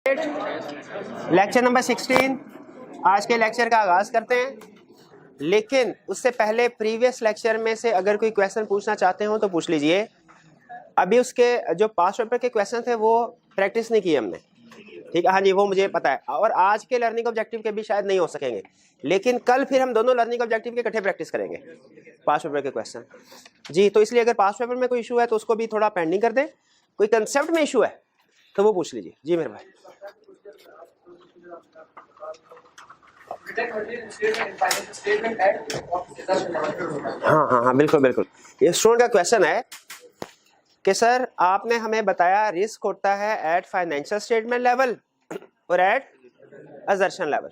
Lecture number 16 आज के lecture का आगाज करते हैं, लेकिन उससे पहले प्रीवियस लेक्चर में से अगर कोई क्वेश्चन पूछना चाहते हो तो पूछ लीजिए। अभी उसके जो पास्ट पेपर के क्वेश्चन थे वो प्रैक्टिस नहीं की हमने, ठीक है। हाँ जी, वो मुझे पता है। और आज के लर्निंग ऑब्जेक्टिव के भी शायद नहीं हो सकेंगे, लेकिन कल फिर हम दोनों लर्निंग ऑब्जेक्टिव के इकट्ठे प्रैक्टिस करेंगे पास्ट पेपर के क्वेश्चन जी। तो इसलिए अगर पास्ट पेपर में कोई इशू है तो उसको भी थोड़ा पेंडिंग कर दें। कोई कंसेप्ट में इशू है तो वो पूछ लीजिए जी मेरे भाई। हाँ बिल्कुल बिल्कुल। ये स्टूडेंट का क्वेश्चन है कि सर आपने हमें बताया रिस्क होता है एट फाइनेंशियल स्टेटमेंट लेवल और एट असर्शन लेवल।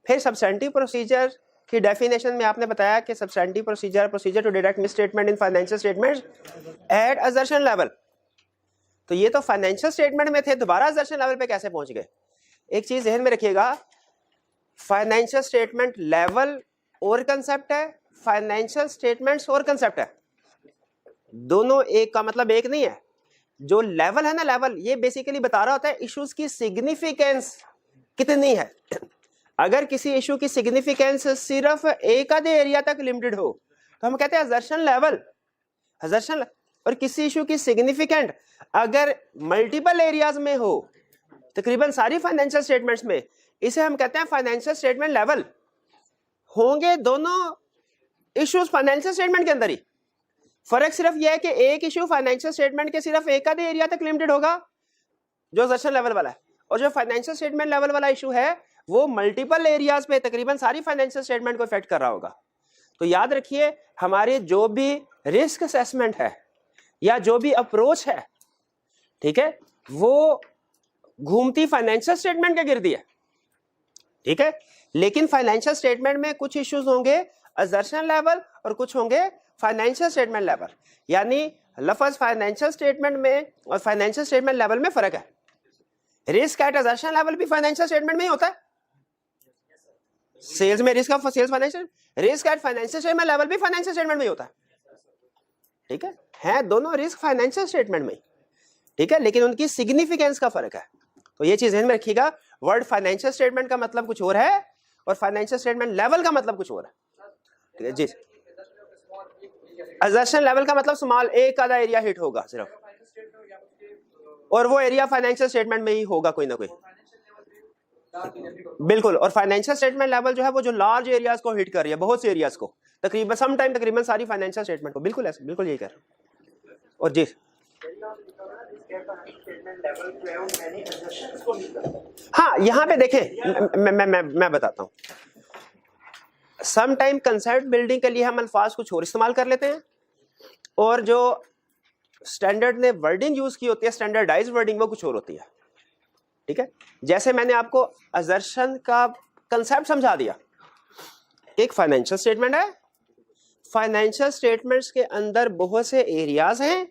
फिर सब्सटेंटिव प्रोसीजर की डेफिनेशन में आपने बताया कि substantive procedure to deduct misstatement in financial statements at assertion level. तो ये तो फाइनेंशियल स्टेटमेंट में थे, दोबारा असर्शन लेवल पे कैसे पहुंच गए? एक चीज ध्यान में रखिएगा, फाइनेंशियल स्टेटमेंट लेवल और कंसेप्ट है, फाइनेंशियल स्टेटमेंट्स और कंसेप्ट है। दोनों एक का मतलब एक नहीं है। जो लेवल है ना, लेवल ये बेसिकली बता रहा होता है इश्यूज की सिग्निफिकेंस कितनी है। अगर किसी इशू की सिग्निफिकेंस सिर्फ एक आधे एरिया तक लिमिटेड हो तो हम कहते हैं असर्शन लेवल, असर्शन। और किसी इशू की सिग्निफिकेंट अगर मल्टीपल एरियाज में हो, तकरीबन सारी फाइनेंशियल स्टेटमेंट्स में, इसे हम कहते हैं फाइनेंशियल स्टेटमेंट लेवल। होंगे दोनों इश्यूज फाइनेंशियल स्टेटमेंट के अंदर ही। फर्क सिर्फ यह है कि एक इशू फाइनेंशियल स्टेटमेंट के सिर्फ एक आधे एरिया तक लिमिटेड होगा जो असर्शन लेवल वाला है, और जो फाइनेंशियल स्टेटमेंट लेवल वाला इशू है वो मल्टीपल एरियाज पे तकरीबन सारी फाइनेंशियल स्टेटमेंट को इफेक्ट कर रहा होगा। तो याद रखिए, हमारी जो भी रिस्क असेसमेंट है या जो भी अप्रोच है, ठीक है, वो घूमती फाइनेंशियल स्टेटमेंट के गिर्द है, ठीक है। लेकिन फाइनेंशियल स्टेटमेंट में कुछ इश्यूज होंगे असर्शन लेवल और कुछ होंगे फाइनेंशियल स्टेटमेंट लेवल। यानी लफ्ज फाइनेंशियल स्टेटमेंट में और फाइनेंशियल स्टेटमेंट लेवल में फर्क है। रिस्क एट असर्शन लेवल भी फाइनेंशियल स्टेटमेंट में ही होता है। सेल्स में risk of sales financial, risk at financial statement level भी फाइनेंशियल स्टेटमेंट में ही होता है, ठीक है दोनों रिस्क फाइनेंशियल स्टेटमेंट में, ठीक है, लेकिन उनकी सिग्निफिकेंस का फर्क है। तो ये चीज ध्यान में रखिएगा, वर्ड फाइनेंशियल स्टेटमेंट का मतलब कुछ और है और फाइनेंशियल स्टेटमेंट लेवल का मतलब कुछ और है, ठीक है जी। असर्शन लेवल का मतलब स्मॉल एक आधा एरिया हिट होगा सिर्फ, और वो एरिया फाइनेंशियल स्टेटमेंट में ही होगा कोई ना कोई, बिल्कुल। और फाइनेंशियल स्टेटमेंट लेवल जो है वो जो लार्ज एरियाज को हिट कर रही है, बहुत से एरियाज को, तकरीबन सम टाइम तकरीबन सारी फाइनेंशियल स्टेटमेंट को, बिल्कुल ऐसे, बिल्कुल यही कर रहा हूं। और जी हाँ, यहां पे देखें, मैं बताता हूं। सम टाइम कंसेप्ट बिल्डिंग के लिए हम अल्फाज कुछ और इस्तेमाल कर लेते हैं, और जो स्टैंडर्ड ने वर्डिंग यूज की होती है, स्टैंडर्डाइज्ड वर्डिंग, वो कुछ और होती है, ठीक है। जैसे मैंने आपको असर्शन का कंसेप्ट समझा दिया। एक फाइनेंशियल स्टेटमेंट है, फाइनेंशियल स्टेटमेंट्स के अंदर बहुत से एरियाज हैं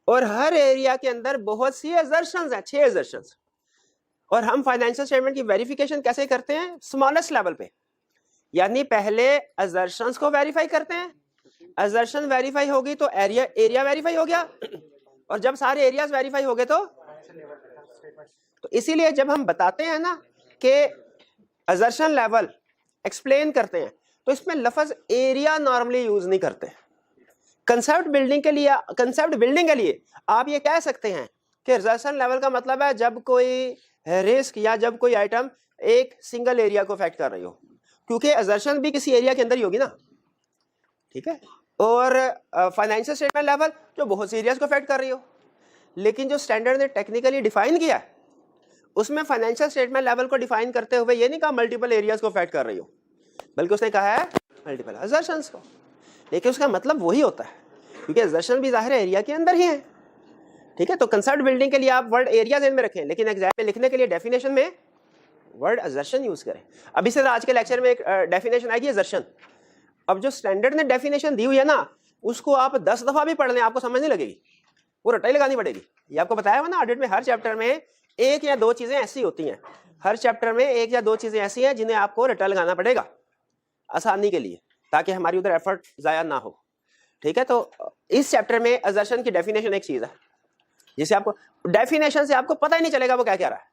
और हर एरिया के अंदर बहुत सी असर्शंस हैं, 6 असर्शंस। और हम फाइनेंशियल स्टेटमेंट की वेरिफिकेशन कैसे करते हैं? स्मॉलेस्ट लेवल पे, यानी पहले असर्शंस को वेरीफाई करते हैं, असर्शन वेरीफाई होगी तो एरिया वेरीफाई हो गया, और जब सारे एरियाज वेरीफाई हो गए तो इसीलिए जब हम बताते हैं ना कि असर्शन लेवल एक्सप्लेन करते हैं तो इसमें लफ्ज एरिया नॉर्मली यूज नहीं करते। कंसेप्ट बिल्डिंग के लिए आप ये कह सकते हैं कि असर्शन लेवल का मतलब है जब कोई रिस्क या जब कोई आइटम एक सिंगल एरिया को अफेक्ट कर रही हो, क्योंकि असर्शन भी किसी एरिया के अंदर ही होगी ना, ठीक है। और फाइनेंशियल स्टेटमेंट लेवल जो बहुत सी एरियाज को अफेक्ट कर रही हो। लेकिन जो स्टैंडर्ड ने टेक्निकली डिफाइन किया है उसमें फाइनेंशियल स्टेटमेंट लेवल को डिफाइन करते हुए ये नहीं कहा मल्टीपल एरियाज को अफेक्ट कर रही हो, बल्कि उसने कहा है मल्टीपल असर्शंस को। लेकिन उसका मतलब वही होता है, क्योंकि असर्शन भी जाहिर है एरिया के अंदर ही है, ठीक है। तो कंसेप्ट बिल्डिंग के लिए आप वर्ड एरिया ध्यान में रखें, लेकिन एग्जाम में लिखने के लिए डेफिनेशन में वर्ड असर्शन यूज करें। अभी से आज के लेक्चर में एक डेफिनेशन आएगी असर्शन। अब जो स्टैंडर्ड ने डेफिनेशन दी हुई है ना, उसको आप 10 दफा भी पढ़ लें आपको समझ नहीं लगेगी, वो रटाई लगानी पड़ेगी। ये आपको बताया हुआ ना ऑडिट में, हर चैप्टर में एक या दो चीजें ऐसी होती हैं, हर चैप्टर में एक या दो चीजें ऐसी हैं जिन्हें आपको रटा लगाना पड़ेगा आसानी के लिए, ताकि हमारी उधर एफर्ट जाया ना हो, ठीक है। तो इस चैप्टर में असर्शन की डेफिनेशन एक चीज है जिसे आपको डेफिनेशन से आपको पता ही नहीं चलेगा वो क्या कह रहा है,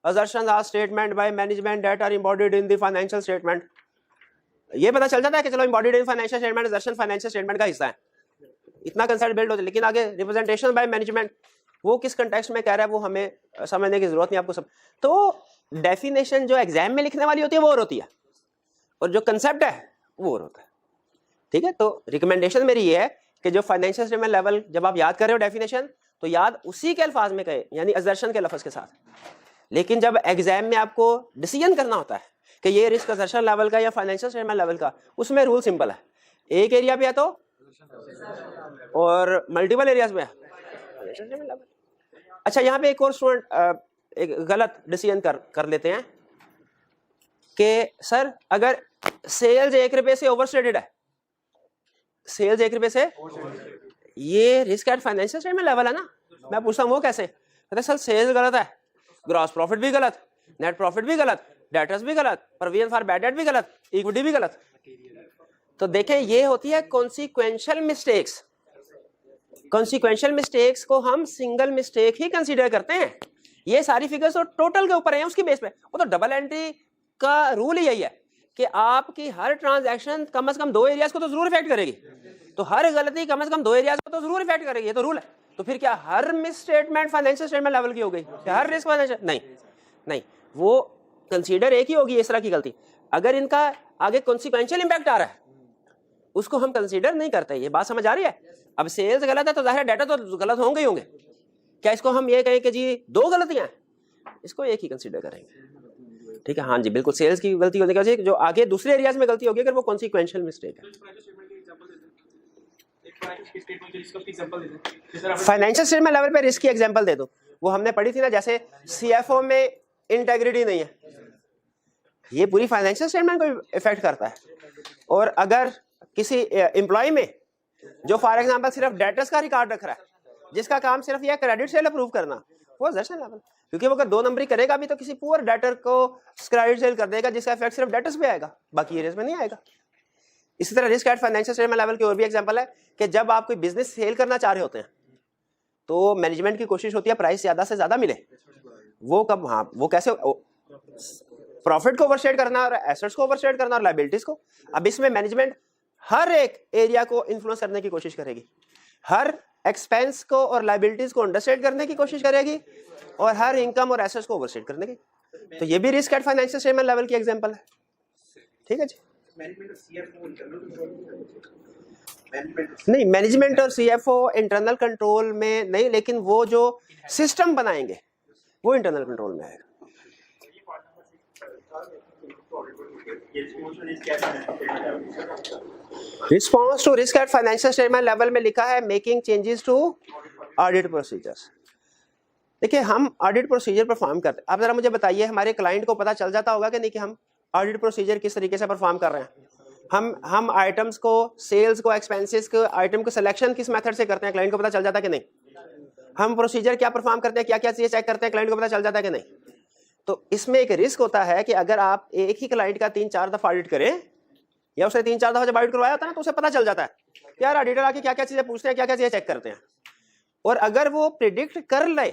assertions are statement by management that are embodied in the financial statement. ये पता चल जाता है कि चलो embodied in financial statement, assertion financial statement का हिस्सा है, इतना कंसेप्ट बिल्ड होता है। लेकिन आगे रिप्रेजेंटेशन बाय मैनेजमेंट वो किस कंटेक्स्ट में कह रहा है वो हमें समझने की जरूरत नहीं आपको सब। तो डेफिनेशन जो एग्जाम में लिखने वाली होती है वो और होती है, और जो कंसेप्ट है वो और होता है। ठीक है, तो रिकमेंडेशन मेरी ये है कि जो फाइनेंशियल स्टेटमेंट लेवल जब आप याद कर रहे हो डेफिनेशन, तो याद उसी के अल्फाज में कहे, यानी असर्शन के लफ्ज के साथ। लेकिन जब एग्जाम में आपको डिसीजन करना होता है कि ये रिस्क असर्शन लेवल का या फाइनेंशियल स्टेटमेंट लेवल का, उसमें रूल सिंपल है, एक एरिया पे है तो और मल्टीपल एरियाज में है। अच्छा, यहाँ पे एक और स्टूडेंट एक गलत डिसीजन कर लेते हैं कि सर अगर सेल्स 1 रुपए से ओवरस्टेटेड है, सेल्स 1 रुपए से, ये risk at financial statement level है ना। मैं पूछता हूँ वो कैसे, कहते सर सेल्स गलत है, ग्रॉस प्रॉफिट भी गलत, नेट प्रॉफिट भी गलत, डेटर्स भी गलत, प्रोविजन फॉर बैड डेट भी गलत, इक्विटी भी गलत। तो देखें ये होती है कॉन्सिक्वेंशियल मिस्टेक्स। कॉन्सिक्वेंशियल मिस्टेक्स को हम सिंगल मिस्टेक ही कंसीडर करते हैं। ये सारी फिगर्स तो टोटल के ऊपर है, उसकी बेस पे। वो तो डबल एंट्री का रूल ही यही है कि आपकी हर ट्रांजैक्शन कम से कम 2 एरियाज को तो जरूर इफेक्ट करेगी, तो हर गलती कम से कम 2 एरियाज को तो जरूर इफेक्ट करेगी, ये तो रूल है। तो फिर क्या हर misstatement financial statement level की हो गई, हर रिस्क फाइनेंशियल? नहीं, वो कंसीडर एक ही होगी इस तरह की गलती। अगर इनका आगे कॉन्सिक्वेंशियल इंपैक्ट आ रहा है उसको हम कंसीडर नहीं करते। ये बात समझ आ रही है? अब सेल्स गलत है तो जाहिर डाटा तो गलत होंगे ही होंगे। क्या इसको हम ये कहें कि जी 2 गलतियां हैं? इसको एक ही कंसीडर करेंगे। ठीक है, हाँ जी बिल्कुल, सेल्स की गलती होने की वजह से जो आगे दूसरे एरियाज में गलती होगी अगर वो कॉन्सिक्वेंशियल मिस्टेक है। फाइनेंशियल स्टेटमेंट लेवल पे रिस्क की एग्जांपल दे दो, वो हमने पढ़ी थी ना, जैसे सीएफओ में इंटेग्रिटी नहीं है, ये पूरी फाइनेंशियल स्टेटमेंट को इफेक्ट करता है। और अगर किसी एम्प्लॉय में जो फॉर एग्जांपल सिर्फ डेटर्स का रिकॉर्ड रख रहा है, जिसका काम सिर्फ यह क्रेडिट सेल अप्रूव करना, वो असर्शन लेवल, क्योंकि वो अगर 2 नंबरी करेगा भी तो किसी पुअर डेटर को क्रेडिट सेल कर देगा जिसका इफेक्ट सिर्फ डेटर्स पे आएगा, बाकी एरियाज में नहीं आएगा। इसी तरह risk at financial statement level की और भी एग्जांपल है कि जब आप कोई बिजनेस सेल करना चाह रहे होते हैं तो मैनेजमेंट की कोशिश होती है प्राइस ज्यादा से ज्यादा मिले। वो कब, हाँ वो कैसे, प्रॉफिट को ओवरस्टेट करना और एसेट्स को ओवरस्टेट करना और लायबिलिटीज को। अब इसमें मैनेजमेंट हर एक एरिया को इन्फ्लुएंस करने की कोशिश करेगी, हर एक्सपेंस को और लायबिलिटीज को अंडरस्टेट करने की कोशिश करेगी और हर इनकम और एसेट्स को ओवरस्टेट करने की। तो ये भी risk at financial statement level की एग्जांपल है। ठीक है जी, नहीं मैनेजमेंट और सीएफओ इंटरनल कंट्रोल में नहीं, लेकिन वो जो सिस्टम बनाएंगे वो इंटरनल कंट्रोल में आएगा। Response to risk at financial statement level में लिखा है making changes to audit procedures. देखिए हम ऑडिट प्रोसीजर परफॉर्म करते हैं, आप जरा मुझे बताइए हमारे क्लाइंट को पता चल जाता होगा कि नहीं कि हम ऑडिट प्रोसीजर किस तरीके से परफॉर्म कर रहे हैं। हम आइटम्स को, सेल्स को, एक्सपेंसेस को, आइटम को सिलेक्शन किस मेथड से करते हैं, क्लाइंट को पता चल जाता है कि नहीं। हम प्रोसीजर क्या परफॉर्म करते हैं, क्या क्या चीजें चेक करते हैं, क्लाइंट को पता चल जाता है कि नहीं। तो इसमें एक रिस्क होता है कि अगर आप एक ही क्लाइंट का 3-4 दफा ऑडिट करें या उसे 3-4 दफा जब ऑडिट करवाया होता है ना तो उसे पता चल जाता है यार ऑडिटर आके क्या क्या चीजें पूछते हैं, क्या क्या चीजें चेक करते हैं। और अगर वो प्रिडिक्ट कर ले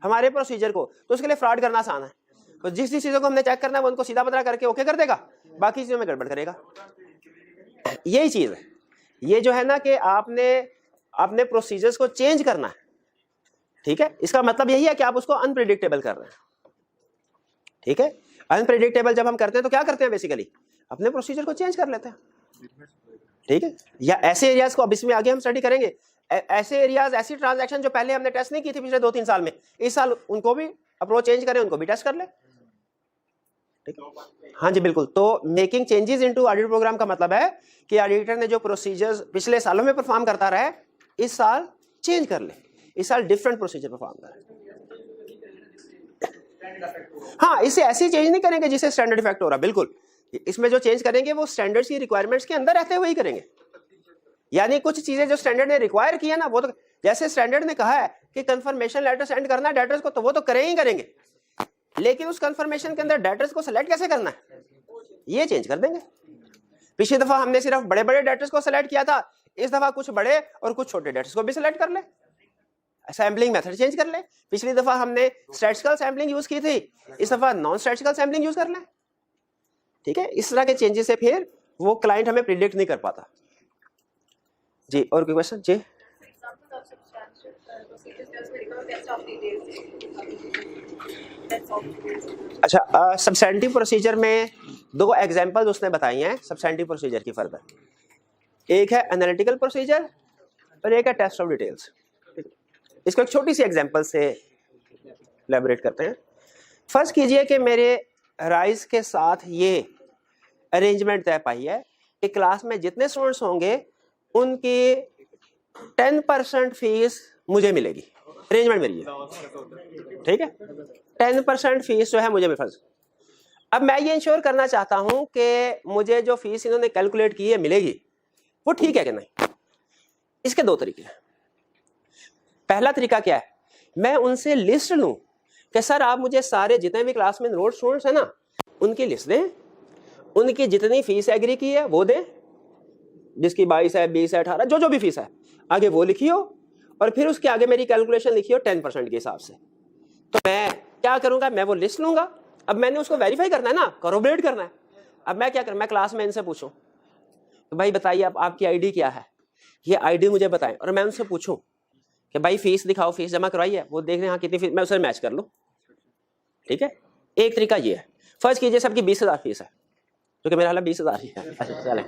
हमारे प्रोसीजर को तो उसके लिए फ्रॉड करना आसान है। तो जिस जिस चीजों को हमने चेक करना है वो उनको सीधा पता करके ओके कर देगा, बाकी चीजों में गड़बड़ करेगा। यही चीज है, ये जो है ना कि आपने प्रोसीजर्स को चेंज करना है। ठीक है, इसका मतलब यही है कि आप उसको अनप्रिडिक्टेबल कर रहे हैं। ठीक है, अनप्रिडिक्टेबल जब हम करते हैं तो क्या करते हैं, बेसिकली अपने प्रोसीजर को चेंज कर लेते हैं। ठीक है, या ऐसे एरियाज को अब इसमें आगे हम स्टडी करेंगे, ऐसे एरियाज, ऐसी ट्रांजैक्शन जो पहले हमने टेस्ट नहीं की थी पिछले 2-3 साल में, इस साल उनको भी अप्रोच चेंज करें, उनको भी टेस्ट कर ले। ठीक है, हाँ जी बिल्कुल। तो making changes into audit program का मतलब है कि ऑडिटर ने जो प्रोसीजर्स पिछले सालों में परफॉर्म करता रहा है इस साल चेंज कर ले, इस साल डिफरेंट प्रोसीजर परफॉर्म करे। हाँ, इसे ऐसे चेंज नहीं करेंगे जिससे स्टैंडर्ड इफेक्ट हो रहा, बिल्कुल। इसमें जो चेंज करेंगे वो स्टैंडर्ड्स की रिक्वायरमेंट्स के अंदर रहते हुए ही करेंगे। यानी कुछ चीजें जो स्टैंडर्ड ने रिक्वायर किया ना, वो तो जैसे स्टैंडर्ड ने कहा है कि कंफर्मेशन लेटर सेंड करना है डेटर्स को, तो वो तो करें ही करेंगे, लेकिन उस कंफर्मेशन के अंदर डेटर्स को सेलेक्ट कैसे करना है ये चेंज कर देंगे। पिछली दफा हमने सिर्फ बड़े बड़े डेटर्स को सेलेक्ट किया था, इस दफा कुछ बड़े और कुछ छोटे डेटर्स को भी सिलेक्ट कर ले। सैम्पलिंग मेथड चेंज कर ले। पिछली दफा हमने स्टैटिस्टिकल सैम्पलिंग यूज की थी, इस दफा नॉन स्टैटिस्टिकल सैम्पलिंग यूज कर लें। ठीक है, इस तरह के चेंजेस से फिर वो क्लाइंट हमें प्रिडिक्ट नहीं कर पाता। जी और कोई क्वेश्चन? जी अच्छा, सब्सटेंटिव प्रोसीजर में दो एग्जांपल्स उसने बताई हैं सब्सटेंटिव प्रोसीजर की फर्दर। एक है एनालिटिकल प्रोसीजर और एक है टेस्ट ऑफ डिटेल्स। इसको एक छोटी सी एग्जांपल से एलैबोरेट करते हैं। फर्स्ट कीजिए कि मेरे राइज के साथ ये अरेंजमेंट तय पाई है कि क्लास में जितने स्टूडेंट्स होंगे उनकी 10% फीस मुझे मिलेगी। अरेंजमेंट मेरी है, ठीक है, 10% फीस जो है मुझे फर्ज। अब मैं ये इंश्योर करना चाहता हूं कि मुझे जो फीस इन्होंने कैलकुलेट की है मिलेगी, वो ठीक है कि नहीं। इसके दो तरीके हैं। पहला तरीका क्या है, मैं उनसे लिस्ट लूं कि सर आप मुझे सारे जितने भी क्लास में एनरोल्ड स्टूडेंट्स हैं ना उनकी लिस्ट दें, उनकी जितनी फीस एग्री की है वो दें, जिसकी 22 है 20 है 18 जो जो भी फीस है आगे वो लिखियो, और फिर उसके आगे मेरी कैलकुलेशन लिखियो 10% के हिसाब से। तो मैं क्या करूंगा, मैं वो लिस्ट लूंगा। अब मैंने उसको वेरीफाई करना है ना, कॉरोबोरेट करना है। अब मैं क्या करूं, मैं क्लास में इनसे पूछूं तो भाई बताइए आप आपकी आईडी क्या है, ये आईडी मुझे बताएं, और मैं उनसे पूछूं कि भाई फीस दिखाओ, फीस जमा करवाई है, वो देख रहे हैं हाँ कितनी फीस, मैं उसे मैच कर लूं। ठीक है, एक तरीका ये है। फर्स्ट कीजिए सबकी 20,000 फीस है, क्योंकि मेरा हाल 20,000 ही है। अच्छा चले,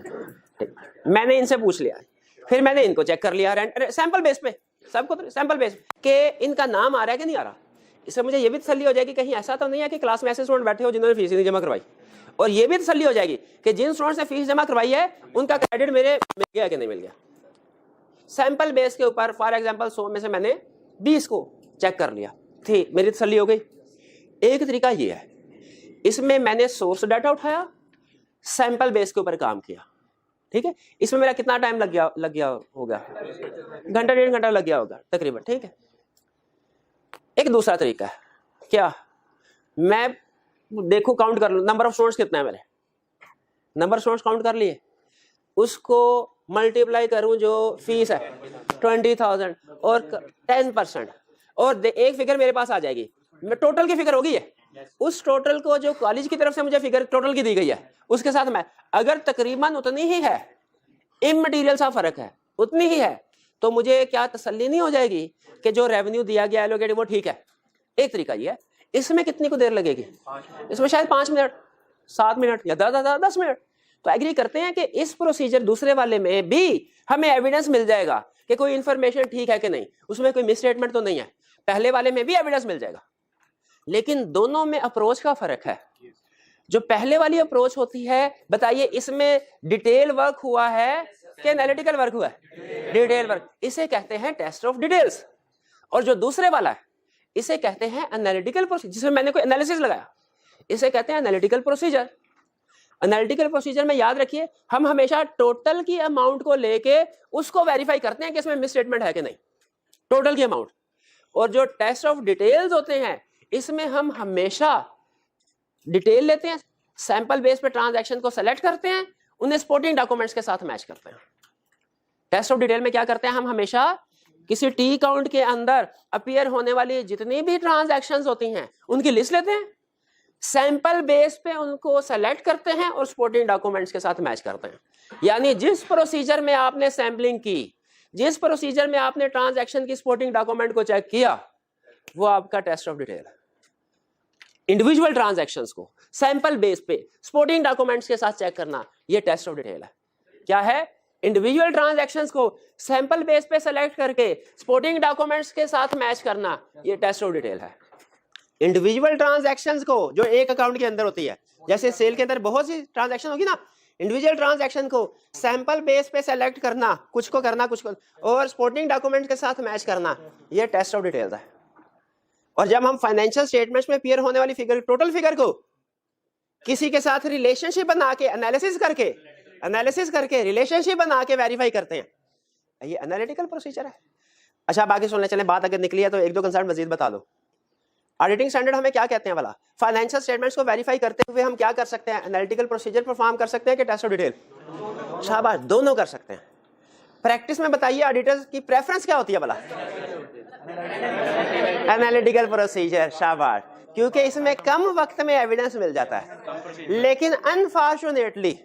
मैंने इनसे पूछ लिया, फिर मैंने इनको चेक कर लिया सैंपल बेस पे, सबको तो सैंपल बेस के इनका नाम आ रहा है कि नहीं आ रहा। इससे मुझे ये भी तसल्ली हो जाएगी कहीं ऐसा तो नहीं है कि क्लास में ऐसे स्टूडेंट बैठे हो जिन्होंने फीस नहीं जमा करवाई, और ये भी तसल्ली हो जाएगी कि जिन स्टूडेंट्स ने फीस जमा करवाई है उनका क्रेडिट मेरे मिल गया कि नहीं मिल गया। सैंपल बेस के ऊपर फॉर एग्जांपल 100 में से मैंने 20 को चेक कर लिया, थी मेरी तसल्ली हो गई। एक तरीका ये है, इसमें मैंने सोर्स डाटा उठाया, सैंपल बेस के ऊपर काम किया। ठीक है, इसमें मेरा कितना टाइम लग गया होगा, घंटा 1.5 घंटा लग गया होगा तकरीबन। ठीक है, एक दूसरा तरीका है क्या, मैं देखूं काउंट कर लूं नंबर ऑफ स्टूडेंट्स कितने हैं मेरे, नंबर स्टूडेंट्स काउंट कर लिए, उसको मल्टीप्लाई करूं जो फीस है 20,000 और 10%, और एक फिगर मेरे पास आ जाएगी, टोटल की फिगर होगी है। उस टोटल को जो कॉलेज की तरफ से मुझे फिगर टोटल की दी गई है उसके साथ मैं अगर तकरीबन उतनी ही है, इमटेरियल सा फर्क है उतनी ही है, तो मुझे क्या तसल्ली नहीं हो जाएगी कि जो रेवेन्यू दिया गया एलोकेटेड वो ठीक है। एक तरीका ये है। इसमें कितनी को देर लगेगी, इसमें शायद 5 मिनट 7 मिनट या 10 मिनट। तो एग्री करते हैं कि इस प्रोसीजर दूसरे वाले में भी हमें एविडेंस मिल जाएगा कि कोई इंफॉर्मेशन ठीक है कि नहीं, उसमें कोई मिसस्टेटमेंट तो नहीं है। पहले वाले में भी एविडेंस मिल जाएगा, लेकिन दोनों में अप्रोच का फर्क है। जो पहले वाली अप्रोच होती है, बताइए इसमें डिटेल वर्क हुआ है कि एनालिटिकल वर्क हुआ है, डिटेल वर्क, इसे कहते हैं टेस्ट ऑफ डिटेल्स। और जो दूसरे वाला है इसे कहते हैं एनालिटिकल प्रोसीजर, जिसमें मैंने कोई एनालिसिस लगाया, इसे कहते हैं एनालिटिकल प्रोसीजर। एनालिटिकल प्रोसीजर में याद रखिए हम हमेशा टोटल की अमाउंट को लेके उसको वेरीफाई करते हैं कि इसमें मिसस्टेटमेंट है कि नहीं, टोटल की अमाउंट। और जो टेस्ट ऑफ डिटेल्स होते हैं इसमें हम हमेशा डिटेल लेते हैं, सैंपल बेस पे ट्रांजैक्शन को सेलेक्ट करते हैं, उन्हें सपोर्टिंग डॉक्यूमेंट्स के साथ मैच करते हैं। टेस्ट ऑफ डिटेल में क्या करते हैं, हम हमेशा किसी टी काउंट के अंदर अपीयर होने वाली जितनी भी ट्रांजैक्शंस होती हैं उनकी लिस्ट लेते हैं, सैंपल बेस पे उनको सेलेक्ट करते हैं और सपोर्टिंग डॉक्यूमेंट्स के साथ मैच करते हैं। यानी जिस प्रोसीजर में आपने सैंपलिंग की, जिस प्रोसीजर में आपने ट्रांजैक्शन की सपोर्टिंग डॉक्यूमेंट को चेक किया, वो आपका टेस्ट ऑफ डिटेल है। इंडिविजुअल ट्रांजैक्शंस को सैंपल बेस पे सपोर्टिंग डॉक्यूमेंट्स के साथ चेक करना, ये टेस्ट ऑफ डिटेल है। क्या है, इंडिविजुअल ट्रांजैक्शंस को सैंपल बेस पे सेलेक्ट करके सपोर्टिंग डॉक्यूमेंट्स के साथ मैच करना, ये टेस्ट ऑफ डिटेल है। इंडिविजुअल ट्रांजैक्शंस को जो एक अकाउंट के अंदर होती है, जैसे सेल के अंदर बहुत सी ट्रांजैक्शन होगी ना, इंडिविजुअल ट्रांजैक्शन को सैंपल बेस पे सेलेक्ट करना, कुछ को करना कुछ को, और सपोर्टिंग डॉक्यूमेंट्स के साथ मैच करना, ये टेस्ट ऑफ डिटेल्स है। और जब हम फाइनेंशियल स्टेटमेंट्स में अपीयर होने वाली फिगर, टोटल फिगर को किसी के साथ रिलेशनशिप बना के एनालिसिस करके रिलेशनशिप बना के वेरीफाई करते हैं, ये एनालिटिकल प्रोसीजर है। अच्छा बाकी सुनने चले, बात अगर निकली है तो एक दो कंसर्न मजीद बता दो। ऑडिटिंग स्टैंडर्ड हमें क्या कहते हैं वाला, फाइनेंशियल स्टेटमेंट्स को वेरीफाई करते हुए हम क्या कर सकते हैं, एनालिटिकल प्रोसीजर परफॉर्म कर सकते हैं कि टेस्ट ऑफ डिटेल, शाबाश, दोनों कर सकते हैं। प्रैक्टिस में बताइए ऑडिटर्स की प्रेफरेंस क्या होती है वाला, एनालिटिकल प्रोसीजर, शाबाश, क्योंकि इसमें कम वक्त में एविडेंस मिल जाता है। लेकिन अनफॉर्चुनेटली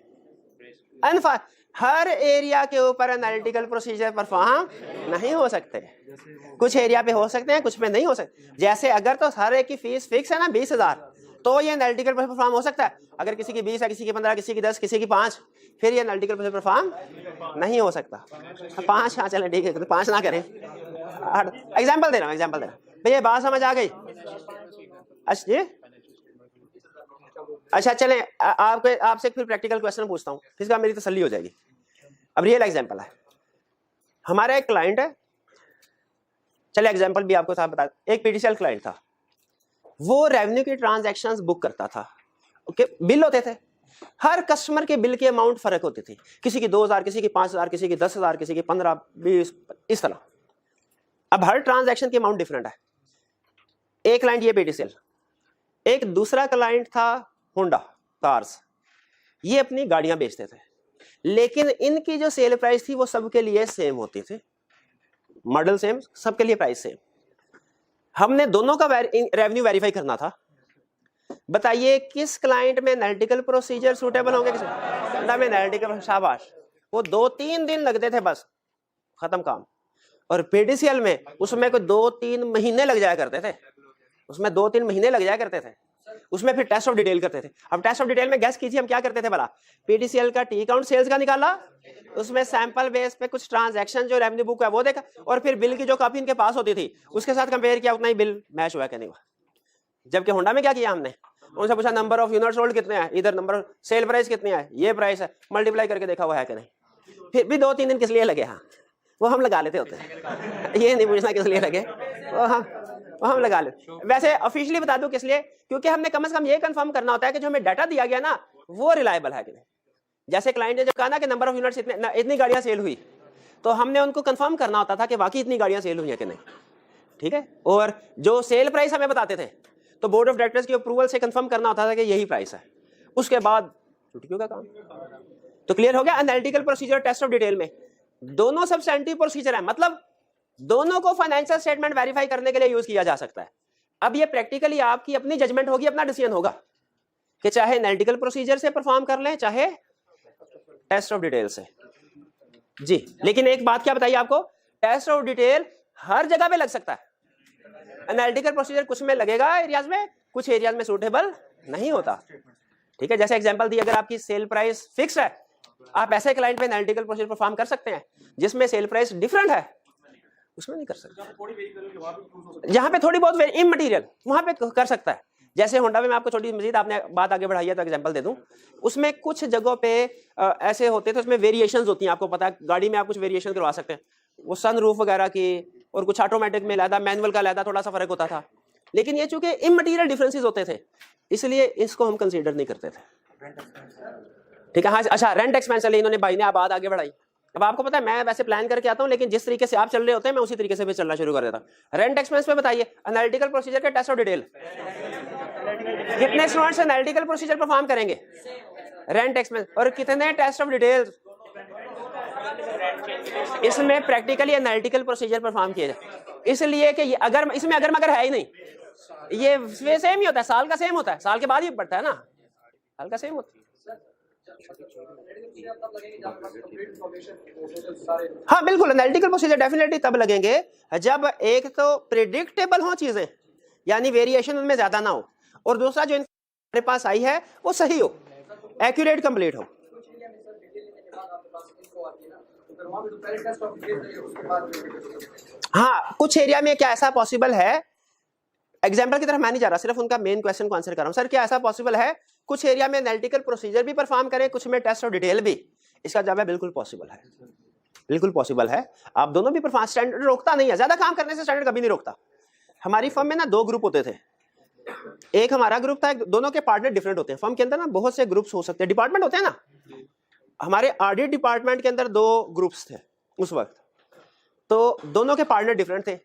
हर एरिया के ऊपर एनालिटिकल प्रोसीजर परफॉर्म नहीं हो सकते। कुछ एरिया पे हो सकते हैं, कुछ पे नहीं हो सकते। जैसे अगर तो हर एक की फीस फिक्स है ना 20,000, तो ये एनालिटिकल प्रोसीजर परफॉर्म हो सकता है। अगर किसी की 20 है, किसी की 15, किसी की 10, किसी की 5, फिर ये एनालिटिकल प्रोसीजर परफॉर्म नहीं हो सकता। 5, हाँ चलें ठीक है, तो 5 ना करें। एग्जाम्पल दे रहा हूँ भैया, बात समझ आ गई? अच्छा जी, अच्छा चलें, आपसे फिर प्रैक्टिकल क्वेश्चन पूछता हूँ, इसका मेरी तसल्ली हो जाएगी। अब रियल एग्जांपल है, हमारा एक क्लाइंट है, चले एग्जांपल भी आपको साथ बता। एक पीडीसीएल क्लाइंट था, वो रेवेन्यू की ट्रांजैक्शंस बुक करता था। ओके, बिल होते थे, हर कस्टमर के बिल की अमाउंट फर्क होती थी, किसी की 2,000, किसी की 5,000, किसी की 10,000, किसी की 15, 20, इस तरह। अब हर ट्रांजैक्शन की अमाउंट डिफरेंट है। एक क्लाइंट ये पीडीसीएल, एक दूसरा क्लाइंट था होंडा कार्स, ये अपनी गाड़ियां बेचते थे, लेकिन इनकी जो सेल प्राइस थी वो सबके लिए सेम होती थी, मॉडल सेम, सबके लिए प्राइस सेम। हमने दोनों का रेवेन्यू वेरीफाई करना था। बताइए किस क्लाइंट में एनालिटिकल प्रोसीजर सूटेबल होंगे, किस में एनालिटिकल, शाबाश, वो 2-3 दिन लगते थे बस, खत्म काम। और पीडीसीएल में उसमें कोई 2-3 महीने लग जाया करते थे, उसमें 2-3 महीने लग जाया करते थे, उसमें फिर टेस्ट ऑफ डिटेल करते थे। अब टेस्ट ऑफ डिटेल में गैस कीजिए हम क्या करते थे भला? पीडीसीएल का टी अकाउंट सेल्स का निकाला, उसमें सैंपल बेस पे कुछ ट्रांजैक्शन जो रेवेन्यू बुक है वो देखा, और फिर बिल की जो कॉपी इनके पास होती थी उसके साथ कंपेयर किया, उतना ही बिल मैच हुआ कि नहीं हुआ। जबकि होंडा में क्या किया हमने, उनसे पूछा नंबर ऑफ यूनिट सोल्ड कितने हैं, इधर नंबर सेल प्राइस कितने है, ये प्राइस है, मल्टीप्लाई करके देखा हुआ है कि नहीं। फिर भी 2-3 दिन किस लिए लगे? हाँ, वो हम लगा लेते होते हैं, ये नहीं पूछना किस लिए लगे, वो हम लगा लेते। वैसे ऑफिशियली बता दूं किस लिए, क्योंकि हमने कम से कम ये कंफर्म करना होता है कि जो हमें डाटा दिया गया ना वो रिलायबल है कि नहीं। जैसे क्लाइंट ने जब कहा ना कि नंबर ऑफ यूनिट्स इतनी गाड़ियां सेल हुई, तो हमने उनको कंफर्म करना होता था कि वाकई इतनी गाड़ियां सेल हुई है कि नहीं, ठीक है। और जो सेल प्राइस हमें बताते थे, तो बोर्ड ऑफ डायरेक्टर्स की अप्रूवल से कंफर्म करना होता था कि यही प्राइस है, उसके बाद छुट्टियों का काम। तो क्लियर हो गया। Analytical procedure, test of detail में दोनों सब्सटेंटिव प्रोसीजर है, मतलब दोनों को फाइनेंशियल स्टेटमेंट वेरीफाई करने के लिए यूज किया जा सकता है। अब ये प्रैक्टिकली आपकी अपनी जजमेंट होगी, अपना डिसीजन होगा कि चाहे एनालिटिकल प्रोसीजर से परफॉर्म कर लें, चाहे टेस्ट ऑफ डिटेल से। जी, लेकिन एक बात क्या बताइए आपको, टेस्ट ऑफ डिटेल हर जगह पे लग सकता है, एनालिटिकल प्रोसीजर कुछ में लगेगा एरियाज में, कुछ एरियाज में सूटेबल नहीं होता, ठीक है। जैसे एग्जांपल दी, अगर आपकी सेल प्राइस फिक्स है, आप ऐसे क्लाइंट पे एनालिटिकल प्रोसीजर परफॉर्म कर सकते हैं। जिसमें सेल प्राइस डिफरेंट है उसमें नहीं कर सकते। जहां पे थोड़ी बहुत इमटेरियल वहां पे कर सकता है। जैसे होंडा में मैं आपको छोटी मजीद, आपने बात आगे बढ़ाई है तो एग्जांपल दे दूं, उसमें कुछ जगहों पे ऐसे होते थे, उसमें वेरिएशंस होती हैं, आपको पता है गाड़ी में आप कुछ वेरिएशन करवा सकते हैं, वो सन रूफ वगैरह की, और कुछ ऑटोमेटिक में लहदा, मैनुअल का लहदा, थोड़ा सा फर्क होता था। लेकिन ये चूंकि इमटेरियल डिफरेंसेस होते थे, इसलिए इसको हम कंसीडर नहीं करते थे, ठीक है। हाँ, अच्छा, रेंट एक्सपेंस, इन्होंने भाई ने बात आगे बढ़ाई। अब आपको पता है मैं वैसे प्लान करके आता हूं, लेकिन जिस तरीके से आप चल रहे होते हैं मैं उसी तरीके से भी चलना शुरू कर देता हूं। रेंट एक्सपेंस पे बताइए एनालिटिकल प्रोसीजर के टेस्ट ऑफ डिटेल, कितने स्टूडेंट्स एनालिटिकल प्रोसीजर परफॉर्म करेंगे रेंट एक्सपेंस, और कितने टेस्ट ऑफ डिटेल इसमें प्रैक्टिकली एनालिटिकल प्रोसीजर परफॉर्म किया जाए। इसलिए कि अगर इसमें अगर मगर है ही नहीं, ये सेम ही होता है, साल का सेम होता है, साल के बाद ही बढ़ता है ना, साल का सेम होता है। हाँ बिल्कुल, एनालिटिकल प्रोसीजर डेफिनेटली तब लगेंगे जब एक तो प्रेडिक्टेबल हो चीजें, यानी वेरिएशन उनमें ज्यादा ना हो, और दूसरा जो हमारे पास आई है वो सही हो, एक्यूरेट कंप्लीट हो। हाँ, कुछ एरिया में क्या ऐसा पॉसिबल है, एग्जाम्पल की तरफ मैं नहीं जा रहा, सिर्फ उनका मेन क्वेश्चन को आंसर कर रहा हूं। सर क्या ऐसा पॉसिबल है कुछ एरिया में एनालिटिकल प्रोसीजर भी परफॉर्म करें, कुछ में टेस्ट ऑफ डिटेल भी? इसका जवाब है बिल्कुल पॉसिबल है, बिल्कुल पॉसिबल है। आप दोनों भी परफॉर्म, स्टैंडर्ड रोकता नहीं है, ज्यादा काम करने से स्टैंडर्ड कभी नहीं रोकता। हमारी फर्म में ना 2 ग्रुप होते थे, एक हमारा ग्रुप था, दोनों के पार्टनर डिफरेंट होते हैं। फर्म के अंदर ना बहुत से ग्रुप्स हो सकते हैं, डिपार्टमेंट होते हैं ना। हमारे ऑडिट डिपार्टमेंट के अंदर 2 ग्रुप्स थे उस वक्त, तो दोनों के पार्टनर डिफरेंट थे।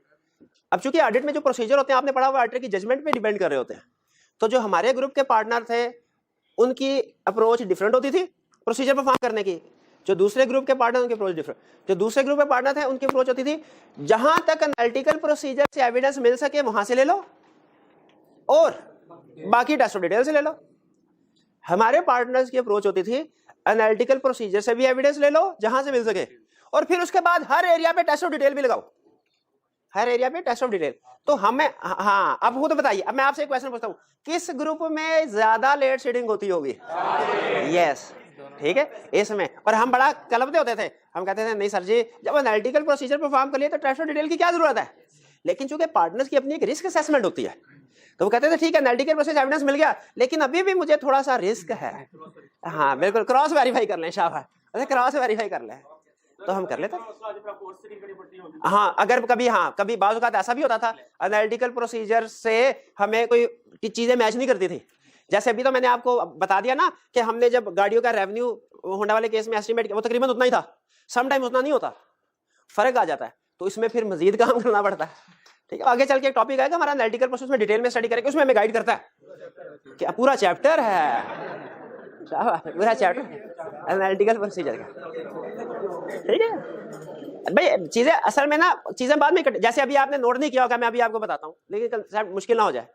अब चूंकि ऑडिट में जो प्रोसीजर होते हैं आपने पढ़ा हुआ, ऑडिटर की जजमेंट पे डिपेंड कर रहे होते हैं, तो जो हमारे ग्रुप के पार्टनर थे उनकी अप्रोच डिफरेंट होती थी प्रोसीजर परफॉर्म करने की, जो दूसरे ग्रुप के पार्टनर उनकी अप्रोच डिफरेंट। जो दूसरे ग्रुप के पार्टनर थे उनकी अप्रोच होती थी जहां तक एनालिटिकल प्रोसीजर से एविडेंस मिल सके वहां से ले लो और बाकी टेस्ट ऑफ डिटेल से ले लो। हमारे पार्टनर्स की अप्रोच होती थी एनालिटिकल प्रोसीजर से भी एविडेंस ले लो जहां से मिल सके और फिर उसके बाद हर एरिया पे टेस्ट ऑफ डिटेल भी लगाओ, हर एरिया पे टेस्ट ऑफ डिटेल। तो हमें हाँ अब खुद बताइए, अब मैं आपसे एक क्वेश्चन पूछता हूँ, किस ग्रुप में ज्यादा लेट सीडिंग होती होगी? यस, ठीक है इसमें। और हम बड़ा कलपते होते थे, हम कहते थे नहीं सर जी जब एनालिटिकल प्रोसीजर परफॉर्म कर लिए तो टेस्ट ऑफ डिटेल की क्या जरूरत है। लेकिन चूंकि पार्टनर्स की अपनी एक रिस्क असेसमेंट होती है तो वो कहते थे ठीक है एनालिटिकल प्रोसीजर एविडेंस मिल गया लेकिन अभी भी मुझे थोड़ा सा रिस्क है। हाँ बिल्कुल, क्रॉस वेरीफाई कर लें, शाबाश, अरे क्रॉस वेरीफाई कर लें तो हम कर लेते। हाँ अगर कभी, हाँ कभी बाज़ औक़ात ऐसा भी होता था एनालिटिकल प्रोसीजर से हमें कोई चीजें मैच नहीं करती थी। जैसे अभी तो मैंने आपको बता दिया ना कि हमने जब गाड़ियों का रेवेन्यू होंडा वाले केस में एस्टिमेट किया वो तकरीबन उतना ही था, सम टाइम उतना नहीं होता, फर्क आ जाता है। तो इसमें फिर मजीद काम करना पड़ता है, ठीक है। आगे चल के एक टॉपिक आएगा हमारा एनालिटिकल प्रोसेस में डिटेल में स्टडी करेंगे, उसमें हमें गाइड करता है क्या पूरा चैप्टर है, पूरा चैप्टर एनालिटिकल प्रोसीजर का, ठीक है भाई। चीजें असल में ना चीजें बाद में जैसे अभी आपने नोट नहीं किया होगा, मैं अभी आपको बताता हूँ लेकिन शायद मुश्किल ना हो जाए।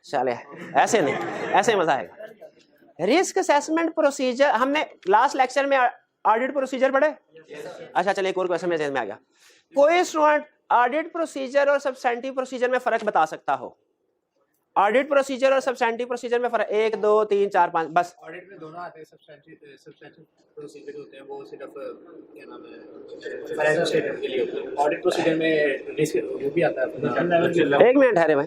चले ऐसे नहीं, ऐसे मजा आएगा। रिस्क असेसमेंट प्रोसीजर हमने लास्ट लेक्चर में ऑडिट प्रोसीजर पढ़े। अच्छा चलिए एक और क्वेश्चन मेरे में आ गया, कोई स्टूडेंट ऑडिट प्रोसीजर और सब्सटेंटिव प्रोसीजर में फर्क बता सकता हो? ऑडिट प्रोसीजर और सब्सटेंटिव प्रोसीजर में फर्क 1 2 3 4 5 बस। ऑडिट में दोनों आते हैं, सब्सटेंटिव प्रोसीजर होते हैं वो सिर्फ क्या नाम है फाइनेंशियल स्टेटमेंट के लिए होते हैं। ऑडिट प्रोसीजर में रिस्क वो भी आता है। एक मिनट है भाई,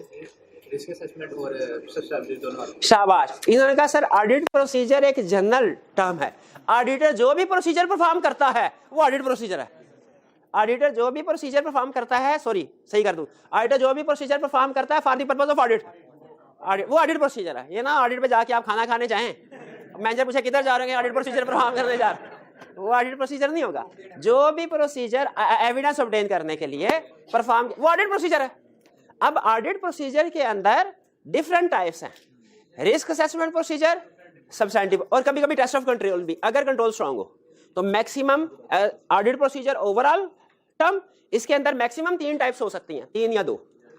रिस्क असेसमेंट और सब्सटेंटिव दोनों आते हैं। शाबाश, इन्होंने कहा सर ऑडिट प्रोसीजर एक जनरल टर्म है, ऑडिटर जो भी प्रोसीजर परफॉर्म करता है वो ऑडिट प्रोसीजर है। ऑडिटर जो भी प्रोसीजर परफॉर्म करता है, सॉरी सही कर दूं, ऑडिटर जो भी प्रोसीजर परफॉर्म करता है for the purpose of audit, वो ऑडिट प्रोसीजर है। ये ना ऑडिट पे जाके आप खाना खाने जाएं, मैनेजर पूछे किधर जा रहे हैं, ऑडिट प्रोसीजर परफॉर्म करने जा रहे हैं, वो ऑडिट प्रोसीजर नहीं होगा। जो भी प्रोसीजर एविडेंस ऑब्टेन करने के लिए परफॉर्म, वो ऑडिट प्रोसीजर है। अब ऑडिट प्रोसीजर के अंदर डिफरेंट टाइप्स हैं, रिस्क असेसमेंट प्रोसीजर, सब्सटेंटिव और कभी कभी टेस्ट ऑफ कंट्रोल भी, अगर कंट्रोल स्ट्रांग हो तो maximum audit procedure overall term, इसके अंदर मैक्सिमम 3 टाइप्स हो सकती हैं, 3 या 2।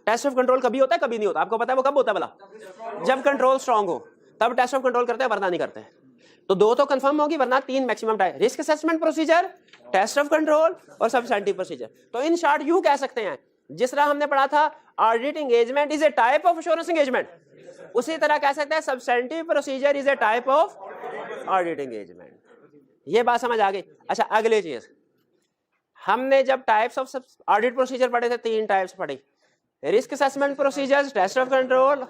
टेस्ट ऑफ कंट्रोल कभी होता है कभी नहीं होता, आपको पता है वो कब होता है भला? जब कंट्रोल स्ट्रांग हो तब टेस्ट ऑफ कंट्रोल करते हैं, वरना नहीं करते हैं। तो 2 तो कंफर्म होगी, वरना 3 maximum type, risk assessment procedure, test of control और सब्सटेंटिव प्रोसीजर। तो इन शॉर्ट यूं कह सकते हैं, जिस तरह हमने पढ़ा था audit engagement is a type of assurance engagement, उसी तरह कह सकते हैं substantive procedure is a type of audit engagement. ये बात समझ आ गई? अच्छा अगली चीज, हमने जब टाइप्स ऑफ ऑडिट प्रोसीजर पढ़े थे 3 टाइप्स पढ़ी, risk assessment procedures, test of control,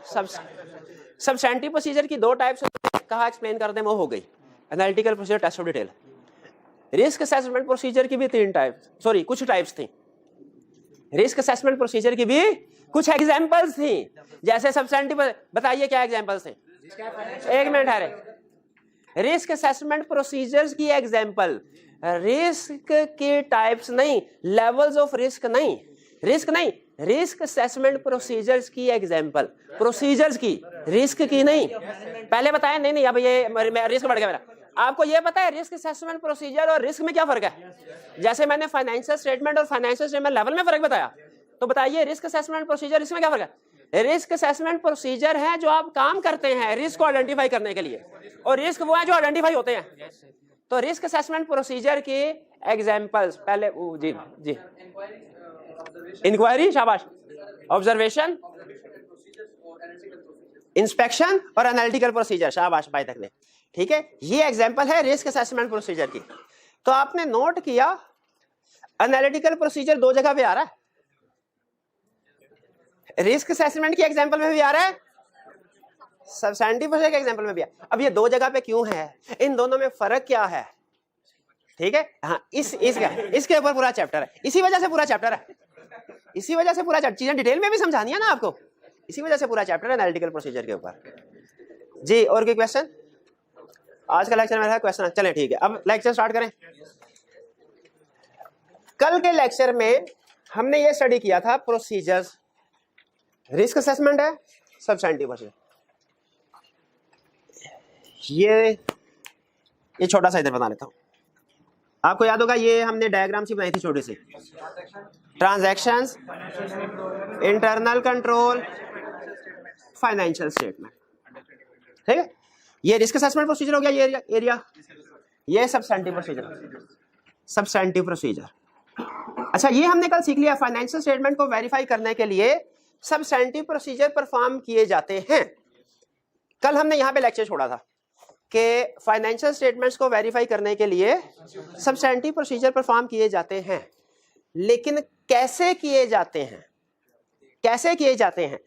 substantive procedure की 2 टाइप्स कहा एक्सप्लेन कर दें, वो हो गई analytical procedure, test of detail. Risk assessment procedure की भी 3 टाइप्स, सॉरी कुछ टाइप्स थी। रिस्क असेसमेंट प्रोसीजर की भी कुछ एग्जांपल्स थी, जैसे सब्सटेंटिव, बताइए क्या एग्जांपल्स थे? एक मिनट है रे, रिस्क असेसमेंट प्रोसीजर्स की एग्जांपल, रिस्क के टाइप्स नहीं, लेवल्स ऑफ रिस्क नहीं, रिस्क नहीं, रिस्क असेसमेंट प्रोसीजर्स की एग्जांपल, प्रोसीजर्स की, रिस्क की नहीं। पहले बताया नहीं नहीं, अब ये रिस्क बढ़ गया मेरा। आपको ये पता है रिस्क असेसमेंट प्रोसीजर और रिस्क में क्या फर्क है? जैसे मैंने फाइनेंशियल स्टेटमेंट और फाइनेंशियल स्टेटमेंट लेवल में फर्क बताया, तो बताइए रिस्क असेसमेंट प्रोसीजर इसमें क्या फर्क है? रिस्क असेसमेंट प्रोसीजर है जो आप काम करते हैं रिस्क को आइडेंटिफाई करने के लिए, और रिस्क वो है जो आइडेंटिफाई होते हैं। तो रिस्क असेसमेंट प्रोसीजर के एग्जांपल्स, पहले जी जी, इंक्वायरी, शाबाश, ऑब्जर्वेशन, इंस्पेक्शन और एनालिटिकल प्रोसीजर, शाबाश भाई तक ने, ठीक है। ये एग्जांपल है रिस्क असेसमेंट प्रोसीजर की। तो आपने नोट किया एनालिटिकल प्रोसीजर 2 जगह पे आ रहा है, रिस्क असेसमेंट की एग्जांपल में भी आ रहा है, सब्सटेंटिव प्रोसीजर के एग्जांपल में भी है। अब ये 2 जगह पे क्यों है, इन दोनों में फर्क क्या है? ठीक है, हाँ इसके ऊपर पूरा चैप्टर है, इसी वजह से पूरा चैप्टर है, इसी वजह से पूरा चैप्टर, चीजें डिटेल में भी समझानी है ना आपको, इसी वजह से पूरा चैप्टर है एनालिटिकल प्रोसीजर के ऊपर। जी और कोई क्वेश्चन? आज का लेक्चर मेरा क्वेश्चन, चलें ठीक है, अब लेक्चर स्टार्ट करें। कल के लेक्चर में हमने ये स्टडी किया था प्रोसीजर्स, रिस्क असेसमेंट है, सब्सटेंटिव प्रोसीजर। ये ये छोटा सा इधर बना लेता हूँ। आपको याद होगा ये हमने डायग्राम सी बनाई थी छोटी सी, transactions, internal control, financial statement, ठीक है। ये रिस्क असेसमेंट प्रोसीजर हो गया, ये एरिया, ये सब्सटेंटिव प्रोसीजर, सब्सटेंटिव प्रोसीजर। अच्छा, ये हमने कल सीख लिया, फाइनेंशियल स्टेटमेंट को वेरीफाई करने के लिए सब्सटेंटिव प्रोसीजर परफॉर्म किए जाते हैं। कल हमने यहाँ पे लेक्चर छोड़ा था कि फाइनेंशियल स्टेटमेंट्स को वेरीफाई करने के लिए सब्सटेंटिव प्रोसीजर परफॉर्म किए जाते हैं, लेकिन कैसे किए जाते हैं, कैसे किए जाते हैं?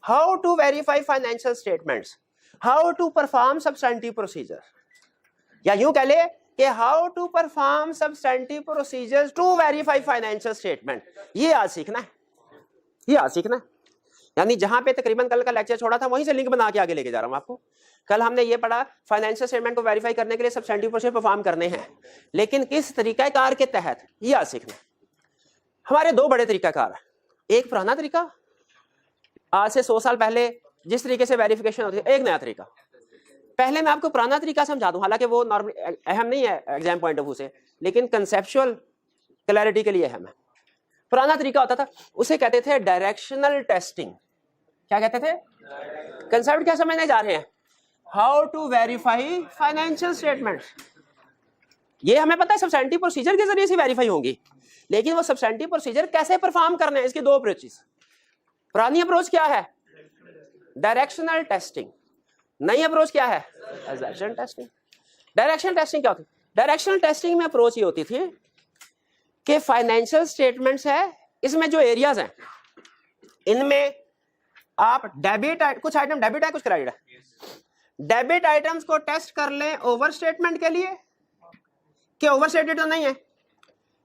How to verify financial statements, how to perform substantive procedure, या यूं कह ले कि how to perform substantive procedures to verify financial statement. ये आज सीखना है, ये आज सीखना है। यानी जहां पे तकरीबन कल का लेक्चर छोड़ा था वहीं से लिंक बना के आगे लेके जा रहा हूं आपको। कल हमने ये पढ़ा फाइनेंशियल स्टेटमेंट को वेरीफाई करने के लिए सब्सटेंटिव प्रोसीजर परफॉर्म करने हैं, लेकिन किस तरीकाकार के तहत, ये आज सीखना है। हमारे दो बड़े तरीकाकार है, एक पुराना तरीका आज से 100 साल पहले जिस तरीके से वेरिफिकेशन होती है, एक नया तरीका। पहले मैं आपको पुराना तरीका समझा दूं, हालांकि वो नॉर्मल अहम नहीं है एग्जाम पॉइंट ऑफ व्यू से, लेकिन कंसेप्चुअल क्लैरिटी के लिए अहम है। पुराना तरीका होता था, उसे कहते थे डायरेक्शनल टेस्टिंग। क्या कहते थे? कंसेप्ट क्या समझने जा रहे हैं? How to verify financial statement. ये हमें पता है सब्सटेंटिव प्रोसीजर के जरिए से वेरीफाई होंगी, लेकिन वो सब्सटेंटिव प्रोसीजर कैसे परफॉर्म करने हैं, इसकी दो अप्रोचेस। पुरानी अप्रोच क्या है? Directional testing. नई अप्रोच क्या है? Assertion testing. डायरेक्शनल टेस्टिंग क्या होती है? डायरेक्शनल टेस्टिंग में अप्रोच ये होती थी कि फाइनेंशियल स्टेटमेंट्स है, इसमें जो एरियाज हैं इनमें आप डेबिट, कुछ आइटम डेबिट है, कुछ क्रेडिट है। डेबिट आइटम्स को टेस्ट कर लें ओवर स्टेटमेंट के लिए कि ओवर स्टेटेड तो नहीं है,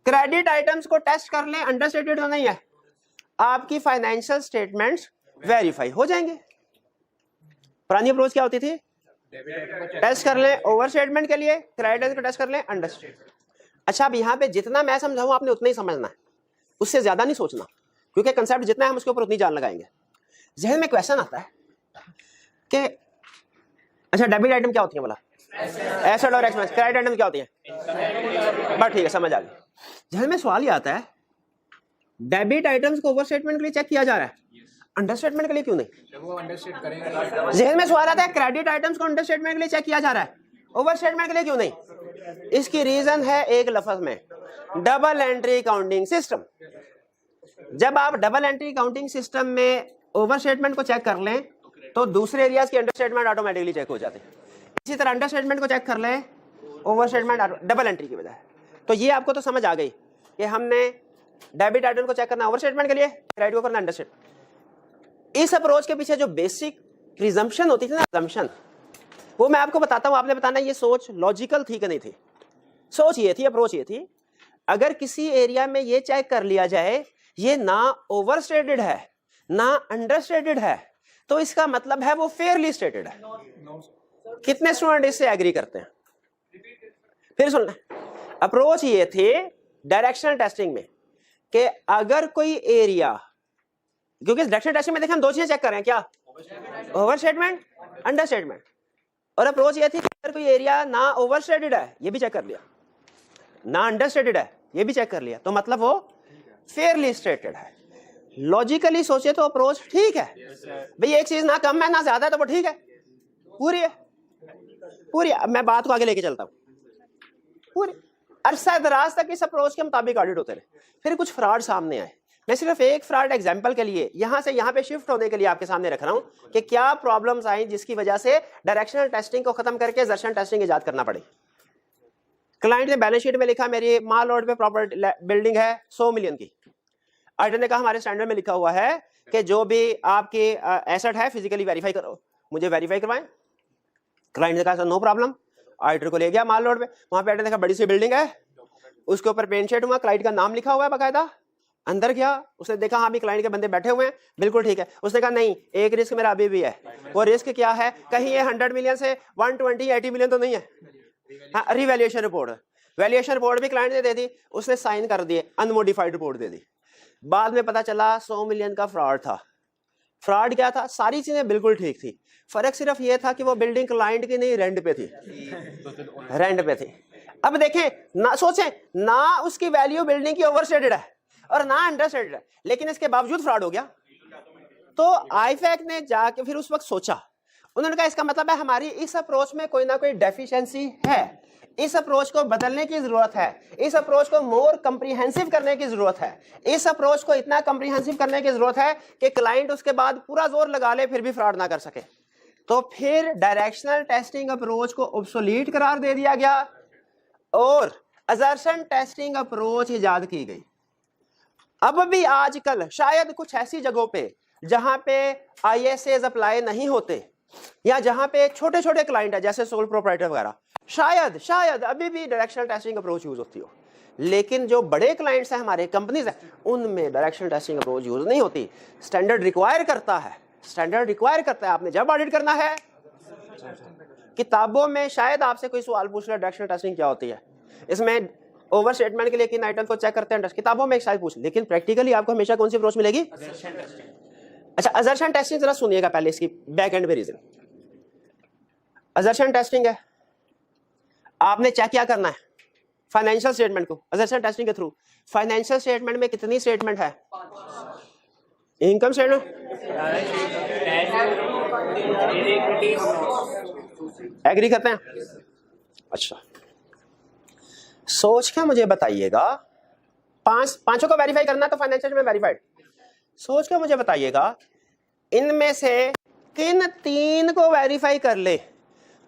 क्रेडिट आइटम्स को टेस्ट कर लें अंडर स्टेटेड तो नहीं है, आपकी फाइनेंशियल स्टेटमेंट्स वेरीफाई हो जाएंगे। पुरानी अप्रोच क्या होती थी? टेस्ट कर लें ओवर स्टेटमेंट के लिए, क्रेडिट को टेस्ट कर लें अंडर स्टेटमेंट। अच्छा, अब यहाँ पे जितना मैं समझाऊं आपने उतना ही समझना है, उससे ज्यादा नहीं सोचना, क्योंकि कंसेप्ट जितना है हम उसके ऊपर उतनी जान लगाएंगे। जहन में क्वेश्चन आता है कि अच्छा डेबिट आइटम क्या होती है, बोला एसेट और एक्सपेंस, क्रेडिट आइटम क्या होती है, बस ठीक है समझ आ गई। जहन में सवाल ये आता है, डेबिट आइटम्स को ओवर स्टेटमेंट के लिए चेक किया जा रहा है, अंडर स्टेटमेंट के लिए क्यों नहीं? जहन में सवाल आता है, क्रेडिट आइटम्स को अंडर स्टेटमेंट के लिए चेक किया जा रहा है, ओवर स्टेटमेंट के लिए क्यों नहीं? इसकी रीजन है एक लफ्ज में, डबल एंट्री काउंटिंग सिस्टम। जब आप डबल एंट्री काउंटिंग सिस्टम में ओवर स्टेटमेंट को चेक कर लें तो दूसरे एरियाज के अंडर स्टेटमेंट ऑटोमेटिकली चेक हो जाते हैं। इसी तरह अंडर स्टेटमेंट को चेक कर लें ओवर स्टेटमेंट डबल एंट्री की वजह। तो ये आपको तो समझ आ गई कि हमने डेबिट आइटम को चेक करना ओवर स्टेटमेंट के लिए, क्रेडिट को करना अंडर स्टेटमेंट। इस अप्रोच के पीछे जो बेसिक प्रिजम्पशन होती थी ना, assumption, वो मैं आपको बताता हूं, आपने बताना ये सोच लॉजिकल थी कि नहीं थी। सोच ये थी, अप्रोच ये थी, अगर किसी एरिया में ये चेक कर लिया जाए ये ना ओवर स्टेटेड है ना अंडर स्टेटेड है, तो इसका मतलब है वो फेयरली स्टेटेड है। कितने स्टूडेंट इससे एग्री करते हैं? फिर सुनना, अप्रोच ये थे डायरेक्शनल टेस्टिंग में कि अगर कोई एरिया, क्योंकि डायरेक्शनल टेस्टिंग में देखें हम दो चीजें चेक कर रहे हैं, क्या? Over statement, under statement. और अप्रोच ये थी अगर कोई एरिया ना ओवर स्टेटेड है, ये भी चेक कर लिया, ना अंडर स्टेटेड है, ये भी चेक कर लिया, तो मतलब वो फेयरली स्टेटेड है। लॉजिकली सोचे तो अप्रोच ठीक है भाई, एक चीज ना कम है ना ज्यादा, तो वो ठीक है, पूरी है, पूरी। अब मैं बात को आगे लेके चलता हूं, पूरी अरसा दराज तक इस अप्रोच के मुताबिक ऑडिट होते रहे। फिर कुछ फ्रॉड सामने आए, मैं सिर्फ एक फ्रॉड एग्जांपल के लिए यहां से यहां पे शिफ्ट होने के लिए आपके सामने रख रहा हूं कि क्या प्रॉब्लम्स आई जिसकी वजह से डायरेक्शनल टेस्टिंग को खत्म करके असर्शन टेस्टिंग इजाद करना पड़ी। क्लाइंट ने बैलेंस शीट में लिखा मेरी माल रोड पे प्रॉपर्टी बिल्डिंग है 100 मिलियन की। ऑडिटर ने कहा हमारे स्टैंडर्ड में लिखा हुआ है कि जो भी आपकी एसेट है फिजिकली वेरीफाई करो, मुझे वेरीफाई करवाएं। क्लाइंट ने कहा नो प्रॉब्लम, ऑडिटर को ले गया माल रोड पे, वहां पे ऑडिटर ने देखा बड़ी सी बिल्डिंग है, उसके ऊपर पेंट शेड हुआ, क्लाइंट का नाम लिखा हुआ है बाकायदा। अंदर गया, उसने देखा हाँ भी क्लाइंट के बंदे बैठे हुए हैं, बिल्कुल ठीक है। उसने कहा नहीं, एक रिस्क मेरा अभी भी है। वो रिस्क क्या है? कहीं ये 100 मिलियन से 120 80 मिलियन तो नहीं है। हाँ, रिवैल्यूएशन रिपोर्ट, वैल्यूएशन रिपोर्ट भी क्लाइंट ने दे दी, उसने साइन कर दिए, अनमोडिफाइड रिपोर्ट दे दी। बाद में पता चला 100 मिलियन का फ्रॉड था। फ्रॉड क्या था, सारी चीजें बिल्कुल ठीक थी, फर्क सिर्फ ये था कि वो बिल्डिंग क्लाइंट की नहीं रेंट पे थी, रेंट पे थी। अब देखें ना, सोचें ना उसकी वैल्यू बिल्डिंग की ओवरस्टेटेड है और ना अंडरस्टेटेड है, लेकिन इसके बावजूद फ्रॉड हो गया। तो आईफैक ने जाके फिर उस वक्त सोचा, उन्होंने कहा इसका मतलब है हमारी इस अप्रोच में कोई ना कोई डेफिशिएंसी है, इस अप्रोच को बदलने की जरूरत है, इस अप्रोच को मोर कम्प्रीहेंसिव करने की जरूरत है, इस अप्रोच को इतना कम्प्रीहेंसिव करने की जरूरत है कि क्लाइंट उसके बाद पूरा जोर लगा ले फिर भी फ्रॉड ना कर सके। तो फिर डायरेक्शनल टेस्टिंग अप्रोच को ऑब्सोलीट करार दे दिया गया और असर्शन टेस्टिंग अप्रोच इजाद की गई। अब भी आजकल शायद कुछ ऐसी जगहों पे जहां पे ISAs अप्लाई नहीं होते या जहां पे छोटे छोटे क्लाइंट है जैसे सोल प्रोप्राइटर वगैरह, शायद अभी भी डायरेक्शनल टेस्टिंग अप्रोच यूज होती हो, लेकिन जो बड़े क्लाइंट्स हैं हमारे कंपनीज हैं उनमें डायरेक्शनल टेस्टिंग अप्रोच यूज नहीं होती। स्टैंडर्ड रिक्वायर करता है, आपने जब ऑडिट करना है किताबों में शायद आपसे कोई सवाल पूछ रहा है डायरेक्शनल टेस्टिंग क्या होती है, इसमें ओवर स्टेटमेंट के लिए किन आइटम को चेक करते हैं किताबों में शायद पूछ, लेकिन प्रैक्टिकली आपको हमेशा कौन सी अप्रोच मिलेगी? अच्छा, असर्शन टेस्टिंग जरा सुनिएगा पहले, इसकी बैक एंड में रीजन। असर्शन टेस्टिंग है, आपने चेक क्या करना है फाइनेंशियल स्टेटमेंट को असर्शन टेस्टिंग के थ्रू। फाइनेंशियल स्टेटमेंट में कितनी स्टेटमेंट है? इनकम स्टेटमेंट, एग्री करते हैं? अच्छा, सोच के मुझे बताइएगा, पांचों को वेरीफाई करना तो फाइनेंशियल में वेरीफाइड, सोच के मुझे बताइएगा इनमें से किन 3 को वेरीफाई कर ले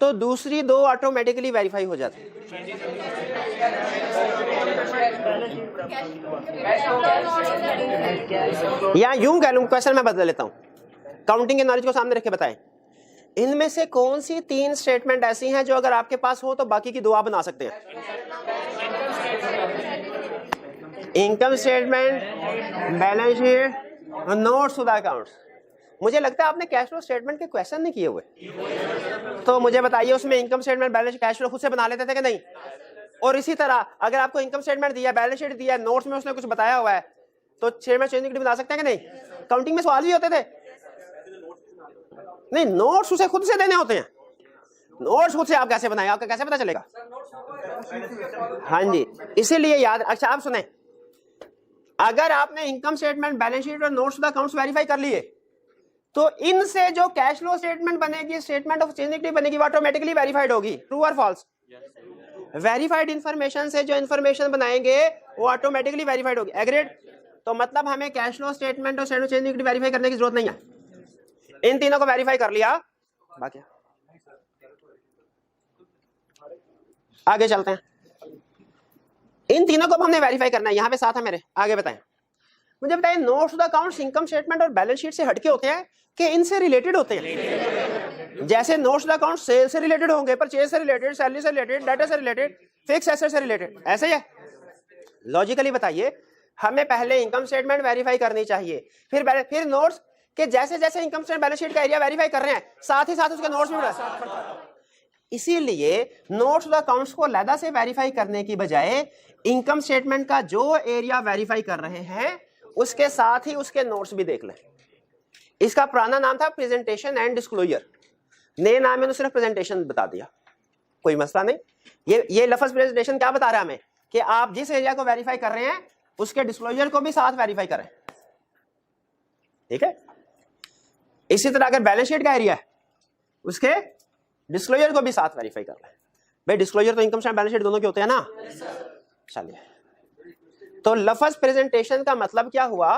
तो दूसरी 2 ऑटोमेटिकली वेरीफाई हो जाती है। या यूं कह लूं, क्वेश्चन मैं बदल लेता हूं, काउंटिंग के नॉलेज को सामने रख के बताएं, इनमें से कौन सी 3 स्टेटमेंट ऐसी हैं जो अगर आपके पास हो तो बाकी की 2 आप बना सकते हैं? इनकम स्टेटमेंट, बैलेंस शीट और नोट्स टू द अकाउंट्स। मुझे लगता है आपने कैश फ्लो स्टेटमेंट के क्वेश्चन नहीं किए हुए, तो मुझे बताइए उसमें income statement balance cash flow खुद से बना लेते थे कि नहीं? और इसी तरह अगर आपको इनकम स्टेटमेंट दिया, बैलेंस शीट दिया, नोट्स में उसने कुछ बताया हुआ है तो स्टेटमेंट चेंज बना सकते हैं कि नहीं? काउंटिंग में सवाल भी होते थे नहीं, नोट्स उसे खुद से देने होते हैं, नोट्स खुद से आप कैसे बनाए, आपका कैसे पता चलेगा? हाँ जी, इसीलिए याद। अच्छा आप सुने, अगर आपने इनकम स्टेटमेंट, बैलेंस शीट और नोट्स द अकाउंट्स वेरीफाई कर लिए तो इनसे जो कैश फ्लो स्टेटमेंट बनेगी, स्टेटमेंट ऑफ चेंज एक्टिविटी बनेगी, वो ऑटोमेटिकली वेरीफाइड होगी। ट्रू और फॉल्स? वेरीफाइड इंफॉर्मेशन से जो इंफॉर्मेशन बनाएंगे वो ऑटोमेटिकली वेरीफाइड होगी। एग्रीड? तो मतलब हमें कैश फ्लो स्टेटमेंट और स्टेटमेंट चेंज एक्टिविटी वेरीफाई करने की जरूरत नहीं है, इन तीनों को वेरीफाई कर लिया, बाकी आगे चलते हैं। इन तीनों को हमने वेरीफाई करना है, यहां पे साथ है मेरे, आगे बताएं। मुझे बताइए, notes to the accounts income statement और बैलेंस शीट से हटके होते हैं कि इनसे रिलेटेड होते हैं? जैसे notes to the account sale से रिलेटेड होंगे, परचेज से रिलेटेड, सैलरी से रिलेटेड, डाटा से रिलेटेड, फिक्स एसेट से रिलेटेड, ऐसे ही है। लॉजिकली बताइए, हमें पहले इनकम स्टेटमेंट वेरीफाई करनी चाहिए, फिर नोट्स के जैसे जैसे इनकम स्टेटमेंट बैलेंस शीट का एरिया वेरीफाई कर रहे हैं साथ ही साथ उसके नोट्स भी। इसीलिए नोट्स टू द अकाउंट्स को अलग से वेरीफाई करने की बजाय इनकम स्टेटमेंट का जो एरिया वेरीफाई कर रहे हैं उसके साथ ही उसके नोट्स भी देख लें। इसका पुराना नाम था प्रेजेंटेशन एंड डिस्क्लोजर, नए नाम में सिर्फ प्रेजेंटेशन बता दिया, कोई मसला नहीं। ये लफ्ज प्रेजेंटेशन क्या बता रहा है हमें कि आप जिस एरिया को वेरीफाई कर रहे हैं उसके डिस्क्लोजर को भी साथ वेरीफाई करें, ठीक है? इसी तरह अगर बैलेंस शीट का एरिया है उसके डिस्क्लोजर को भी साथ वेरीफाई कर लें। भाई डिस्क्लोजर तो इनकम स्टेटमेंट बैलेंस शीट दोनों के होते हैं ना। चलिए, तो लफ्ज प्रेजेंटेशन का मतलब क्या हुआ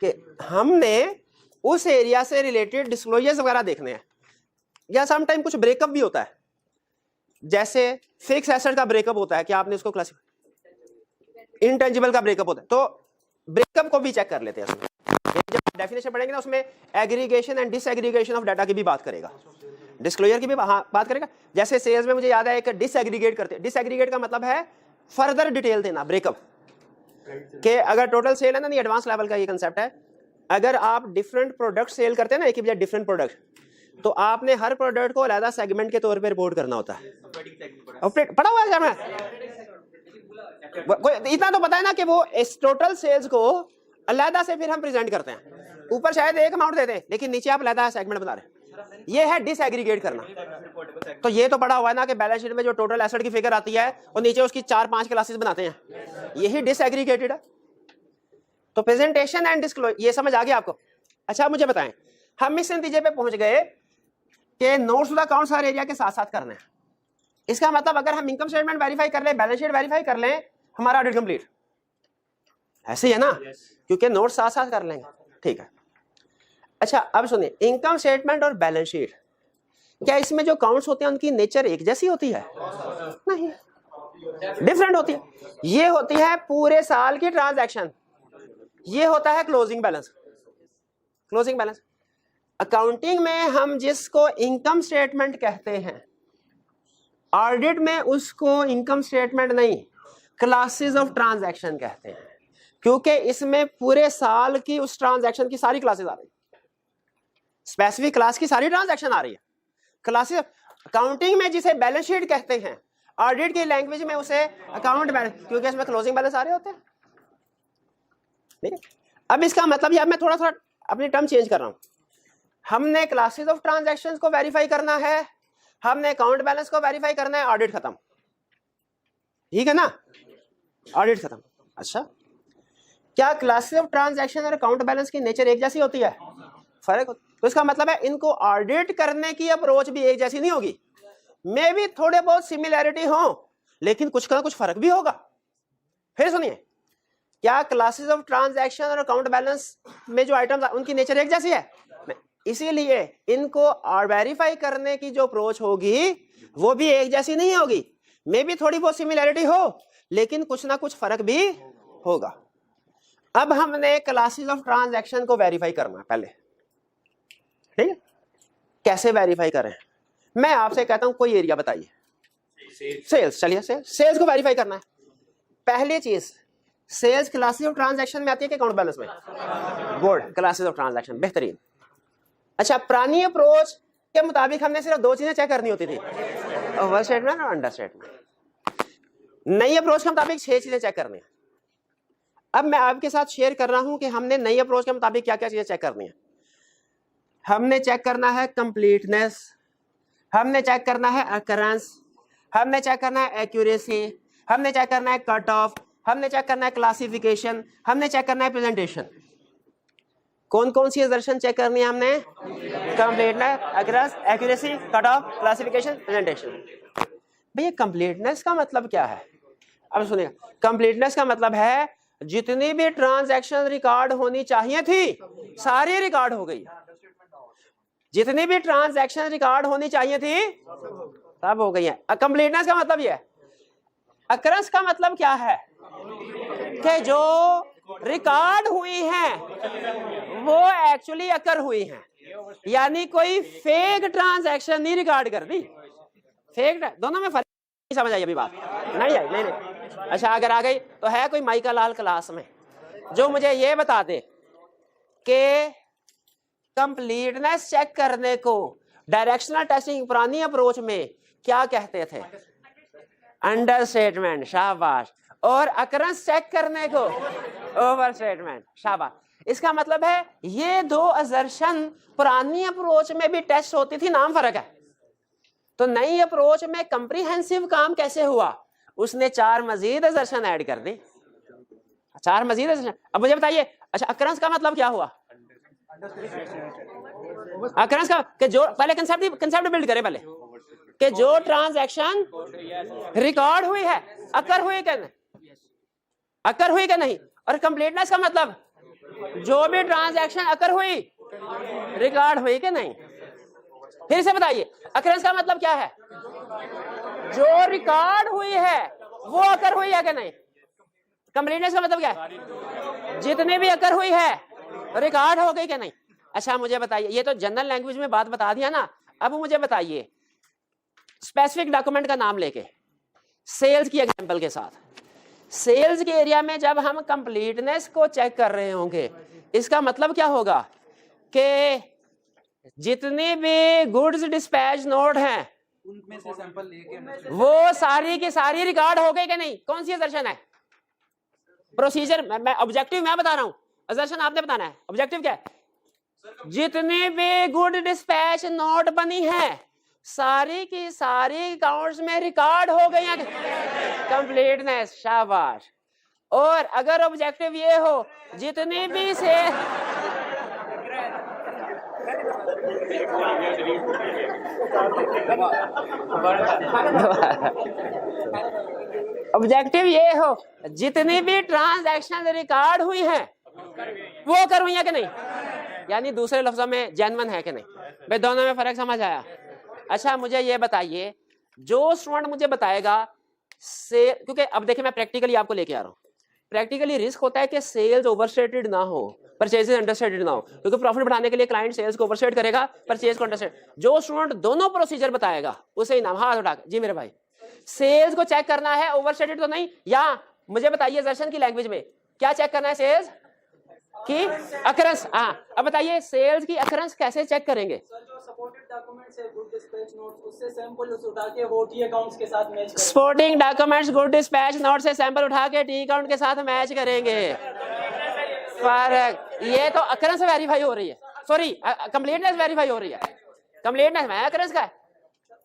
कि हमने उस एरिया से रिलेटेड डिस्क्लोजर्स वगैरह देखने हैं, या सम टाइम कुछ ब्रेकअप भी होता है, जैसे फिक्स एसेट का ब्रेकअप होता है कि आपने उसको क्लासिफाई, इंटेंजिबल का ब्रेकअप होता है, तो ब्रेकअप को भी चेक कर लेते हैं। जब डेफिनेशन पढ़ेंगे ना उसमें aggregation and disaggregation of data की भी बात करेगा, डिस्क्लोजर की भी बात करेगा। जैसे सेल्स में मुझे याद है एक डिसएग्रीगेट करते हैं, डिसएग्रीगेट का मतलब है फर्दर डिटेल देना, ब्रेकअप के अगर टोटल सेल है ना, नहीं एडवांस लेवल का ये कंसेप्ट है, अगर आप डिफरेंट प्रोडक्ट सेल करते हैं ना, एक ही बजाय डिफरेंट प्रोडक्ट, तो आपने हर प्रोडक्ट को अलग सेगमेंट के तौर पे रिपोर्ट करना होता है। पढ़ा हुआ है, इतना तो पता है ना कि वो इस टोटल सेल्स को अलहदा से फिर हम प्रेजेंट करते हैं। ऊपर शायद एक अमाउंट देते हैं लेकिन नीचे आप अलहदा सेगमेंट बना रहे हैं, ये है डिसएग्रीगेट करना। तो ये तो पढ़ा हुआ है ना कि बैलेंस शीट में जो टोटल एसेट की फिगर आती है और नीचे उसकी 4-5 क्लासेस बनाते हैं, यही डिसएग्रीगेटेड है। तो प्रेजेंटेशन एंड डिस्क्लोजर, ये समझ आ गया आपको? अच्छा मुझे बताएं, हम इस नतीजे पे पहुंच गए कि नोट्स टू द अकाउंट्स हर एरिया के साथ साथ करना है। इसका मतलब अगर हम इनकम स्टेटमेंट वेरीफाई कर लें, बैलेंस शीट वेरीफाई कर लें, हमारा ऑडिट कंप्लीट। ऐसे ही है ना? क्योंकि नोट्स साथ साथ कर लेंगे। ठीक है, अच्छा अब सुनिए, इनकम स्टेटमेंट और बैलेंस शीट, क्या इसमें जो अकाउंट्स होते हैं उनकी नेचर एक जैसी होती है? नहीं, डिफरेंट होती है। ये होती है पूरे साल की ट्रांजैक्शन, ये होता है closing balance. Closing balance accounting में हम जिसको इनकम स्टेटमेंट कहते हैं, ऑडिट में उसको इनकम स्टेटमेंट नहीं, क्लासेस ऑफ ट्रांजैक्शन कहते हैं, क्योंकि इसमें पूरे साल की उस ट्रांजैक्शन की सारी क्लासेस आ रही है, स्पेसिफिक क्लास की सारी ट्रांजैक्शन आ रही है। क्लासेस अकाउंटिंग में जिसे बैलेंस शीट कहते हैं, ऑडिट की लैंग्वेज में उसे अकाउंट बैलेंस, क्योंकि इसमें क्लोजिंग बैलेंस आ रहे होते हैं। ठीक है, अब इसका मतलब अब मैं थोड़ा थोड़ा अपनी टर्म चेंज कर रहा हूं। हमने क्लासेस ऑफ ट्रांजैक्शंस को वेरीफाई करना है, हमने अकाउंट बैलेंस को वेरीफाई करना है, ऑडिट खत्म। ठीक है ना? ऑडिट खत्म। अच्छा, क्या क्लासेस ऑफ ट्रांजैक्शन और अकाउंट बैलेंस की नेचर एक जैसी होती है? फर्क होता है। तो इसका मतलब है इनको ऑडिट करने की अप्रोच भी एक जैसी नहीं होगी, मे भी थोड़े बहुत सिमिलैरिटी हो, लेकिन कुछ ना कुछ फर्क भी होगा। फिर सुनिए, क्या क्लासेस ऑफ ट्रांजैक्शन और अकाउंट बैलेंस में जो आइटम्स उनकी नेचर एक जैसी है? इसीलिए इनको वेरीफाई करने की जो अप्रोच होगी वो भी एक जैसी नहीं होगी, मे भी थोड़ी बहुत सिमिलैरिटी हो, लेकिन कुछ ना कुछ फर्क भी होगा। अब हमने क्लासेस ऑफ ट्रांजैक्शन को वेरीफाई करना है पहले। ठीक है, कैसे वेरीफाई करें? मैं आपसे कहता हूं कोई एरिया बताइए। सेल्स, चलिए सेल्स को वेरीफाई करना है। पहली चीज, सेल्स क्लासेस ऑफ ट्रांजैक्शन में आती है कि अकाउंट बैलेंस में? गुड, क्लासेस ऑफ ट्रांजैक्शन, बेहतरीन। अच्छा, पुरानी अप्रोच के मुताबिक हमने सिर्फ 2 चीजें चेक करनी होती थी, ओवर स्टेटमेंट और अंडर स्टेटमेंट। नई अप्रोच के मुताबिक 6 चीजें चेक करनी है। अब मैं आपके साथ शेयर कर रहा हूं कि हमने नई अप्रोच के मुताबिक क्या क्या चीजें चेक करनी है। हमने चेक करना है कंप्लीटनेस, हमने चेक करना है अकरेंस, हमने चेक करना है एक्यूरेसी, हमने चेक करना है कट ऑफ, हमने चेक करना है क्लासिफिकेशन, हमने चेक करना है प्रेजेंटेशन। कौन कौन सी असर्शन चेक करनी है हमने? Completeness, occurrence, accuracy, cut off, classification, presentation. भैया कंप्लीटनेस का मतलब क्या है? अब सुनिए, कंप्लीटनेस का मतलब है जितनी भी ट्रांजैक्शन रिकॉर्ड होनी चाहिए थी सारी रिकॉर्ड हो गई, जितनी भी ट्रांजैक्शन रिकॉर्ड होनी चाहिए थी सब हो गई है। कंप्लीटनेस का मतलब यह है। अकरेंस का मतलब क्या है? कि जो रिकॉर्ड हुई हैं वो एक्चुअली अकर हुई हैं, यानी कोई फेक ट्रांजैक्शन नहीं रिकॉर्ड कर दी। फेक, दोनों में फर्क नहीं समझ आई अभी बात? नहीं आई? नहीं। अच्छा, अगर आ गई तो है कोई माइका लाल क्लास में जो मुझे ये बता दे कि कंप्लीटनेस चेक करने को डायरेक्शनल टेस्टिंग पुरानी अप्रोच में क्या कहते थे? अंडर स्टेटमेंट, शाबाश। और अकरेंस चेक करने को ओवर स्टेटमेंट, शाबाश। इसका मतलब है ये 2 असर्शन पुरानी अप्रोच में भी टेस्ट होती थी, नाम फर्क है। तो नई अप्रोच में कंप्रीहेंसिव काम कैसे हुआ? उसने 4 मजीद असर्शन ऐड कर दी, 4 मजीद असर्शन। अब मुझे बताइए, अच्छा अकरेंस का मतलब क्या हुआ? अकरेंस का कि जो पहले कंसेप्ट बिल्ड करे पहले, कि जो ट्रांजैक्शन रिकॉर्ड हुई है अकर हुई क्या नहीं, अकर हुई क्या नहीं। और कंप्लीटनेस का मतलब जो भी ट्रांजैक्शन अकर हुई रिकॉर्ड हुई क्या नहीं। फिर से बताइए, अकरेंस का मतलब क्या है? जो रिकॉर्ड हुई है वो अकर हुई है क्या नहीं। कंप्लीटनेस का मतलब क्या है? जितनी भी अकर हुई है रिकॉर्ड हो गई क्या नहीं। अच्छा मुझे बताइए, ये तो जनरल लैंग्वेज में बात बता दिया ना, अब मुझे बताइए स्पेसिफिक डॉक्यूमेंट का नाम लेके, सेल्स की एग्जांपल के साथ, सेल्स के एरिया में जब हम कंप्लीटनेस को चेक कर रहे होंगे, इसका मतलब क्या होगा कि जितनी भी गुड्स डिस्पैच नोट हैं उनमें से सैंपल लेके वो सारी की सारी रिकॉर्ड हो गई कि नहीं। कौन सी असर्शन है? प्रोसीजर, मैं ऑब्जेक्टिव मैं बता रहा हूं, असर्शन आपने बताना है, ऑब्जेक्टिव क्या है? जितनी भी गुड डिस्पैच नोट बनी है सारी की सारी अकाउंट्स में रिकॉर्ड हो गई हैं, कंप्लीटनेस, शाबाश। और अगर ऑब्जेक्टिव ये हो जितनी भी से ऑब्जेक्टिव ये हो जितनी भी ट्रांजैक्शन रिकॉर्ड हुई हैं वो कर हुई है कि नहीं, यानी दूसरे लफ्जों में जेन्युइन है कि नहीं। भाई दोनों में फर्क समझ आया? अच्छा मुझे ये बताइए, जो स्टूडेंट मुझे बताएगा से, क्योंकि अब देखिए मैं प्रैक्टिकली आपको लेके आ रहा हूँ, प्रैक्टिकली रिस्क होता है कि सेल्स ओवरस्टेटेड ना हो, परचेजेस अंडरस्टेटेड ना हो, क्योंकि प्रॉफिट बढ़ाने के लिए क्लाइंट सेल्स को ओवरस्टेट करेगा, परचेज को अंडरस्टेट। जो स्टूडेंट दोनों प्रोसीजर बताएगा उसे इनाम। हाथ उठा जी मेरे भाई, सेल्स को चेक करना है ओवरस्टेटेड तो नहीं, या मुझे बताइए दर्शन की लैंग्वेज में क्या चेक करना है? सेल्स की अकरेंस। हाँ अब बताइए सेल्स की अकरेंस कैसे चेक करेंगे? सर जो सपोर्टेड डॉक्यूमेंट्स है, गुड डिस्पैच नोट्स, उससे सैंपल उठा के वो टी अकाउंट्स के साथ मैच करेंगे। Supporting documents good dispatch note से सैंपल उठा के टी अकाउंट के साथ मैच करेंगे। फर्क ये तो अकरेंस वेरीफाई हो रही है, सॉरी कंप्लीटनेस वेरीफाई हो रही है, कंप्लीटनेस में अकरेंस का है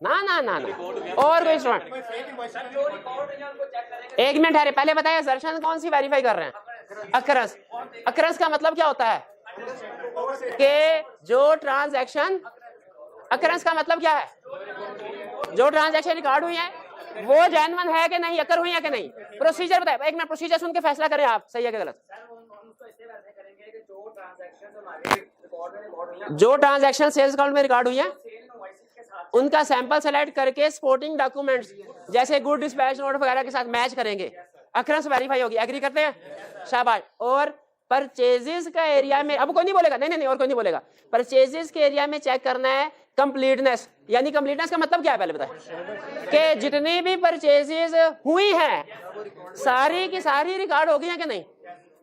ना ना ना ना। और कोई स्टूडेंट एक मिनट है, पहले बताइए दर्शन कौन सी वेरीफाई कर रहे हैं? अकरेंस। अकरेंस का मतलब क्या होता है कि जो ट्रांजैक्शन, अकरेंस का मतलब क्या है? जो ट्रांजैक्शन रिकॉर्ड हुई है वो जेन्युइन है कि नहीं, अकर हुई है कि नहीं। प्रोसीजर बताए, एक मिनट प्रोसीजर सुन के फैसला करें आप, सही है कि गलत। जो ट्रांजैक्शन सेल्स अकाउंट में रिकॉर्ड हुई है उनका सैंपल सेलेक्ट करके सपोर्टिंग डॉक्यूमेंट्स जैसे गुड डिस्पैच नोट वगैरह के साथ मैच करेंगे, अकरेंस वेरीफाई होगी। एग्री करते हैं? शाबाश। और परचेजेस का एरिया में अब कोई नहीं बोलेगा, नहीं नहीं नहीं और कोई नहीं बोलेगा, परचेजेस के एरिया में चेक करना है कंप्लीटनेस। यानी कंप्लीटनेस का मतलब क्या है पहले बताएं? कि जितनी भी परचेजेस हुई हैं सारी की सारी रिकॉर्ड हो गई हैं कि नहीं।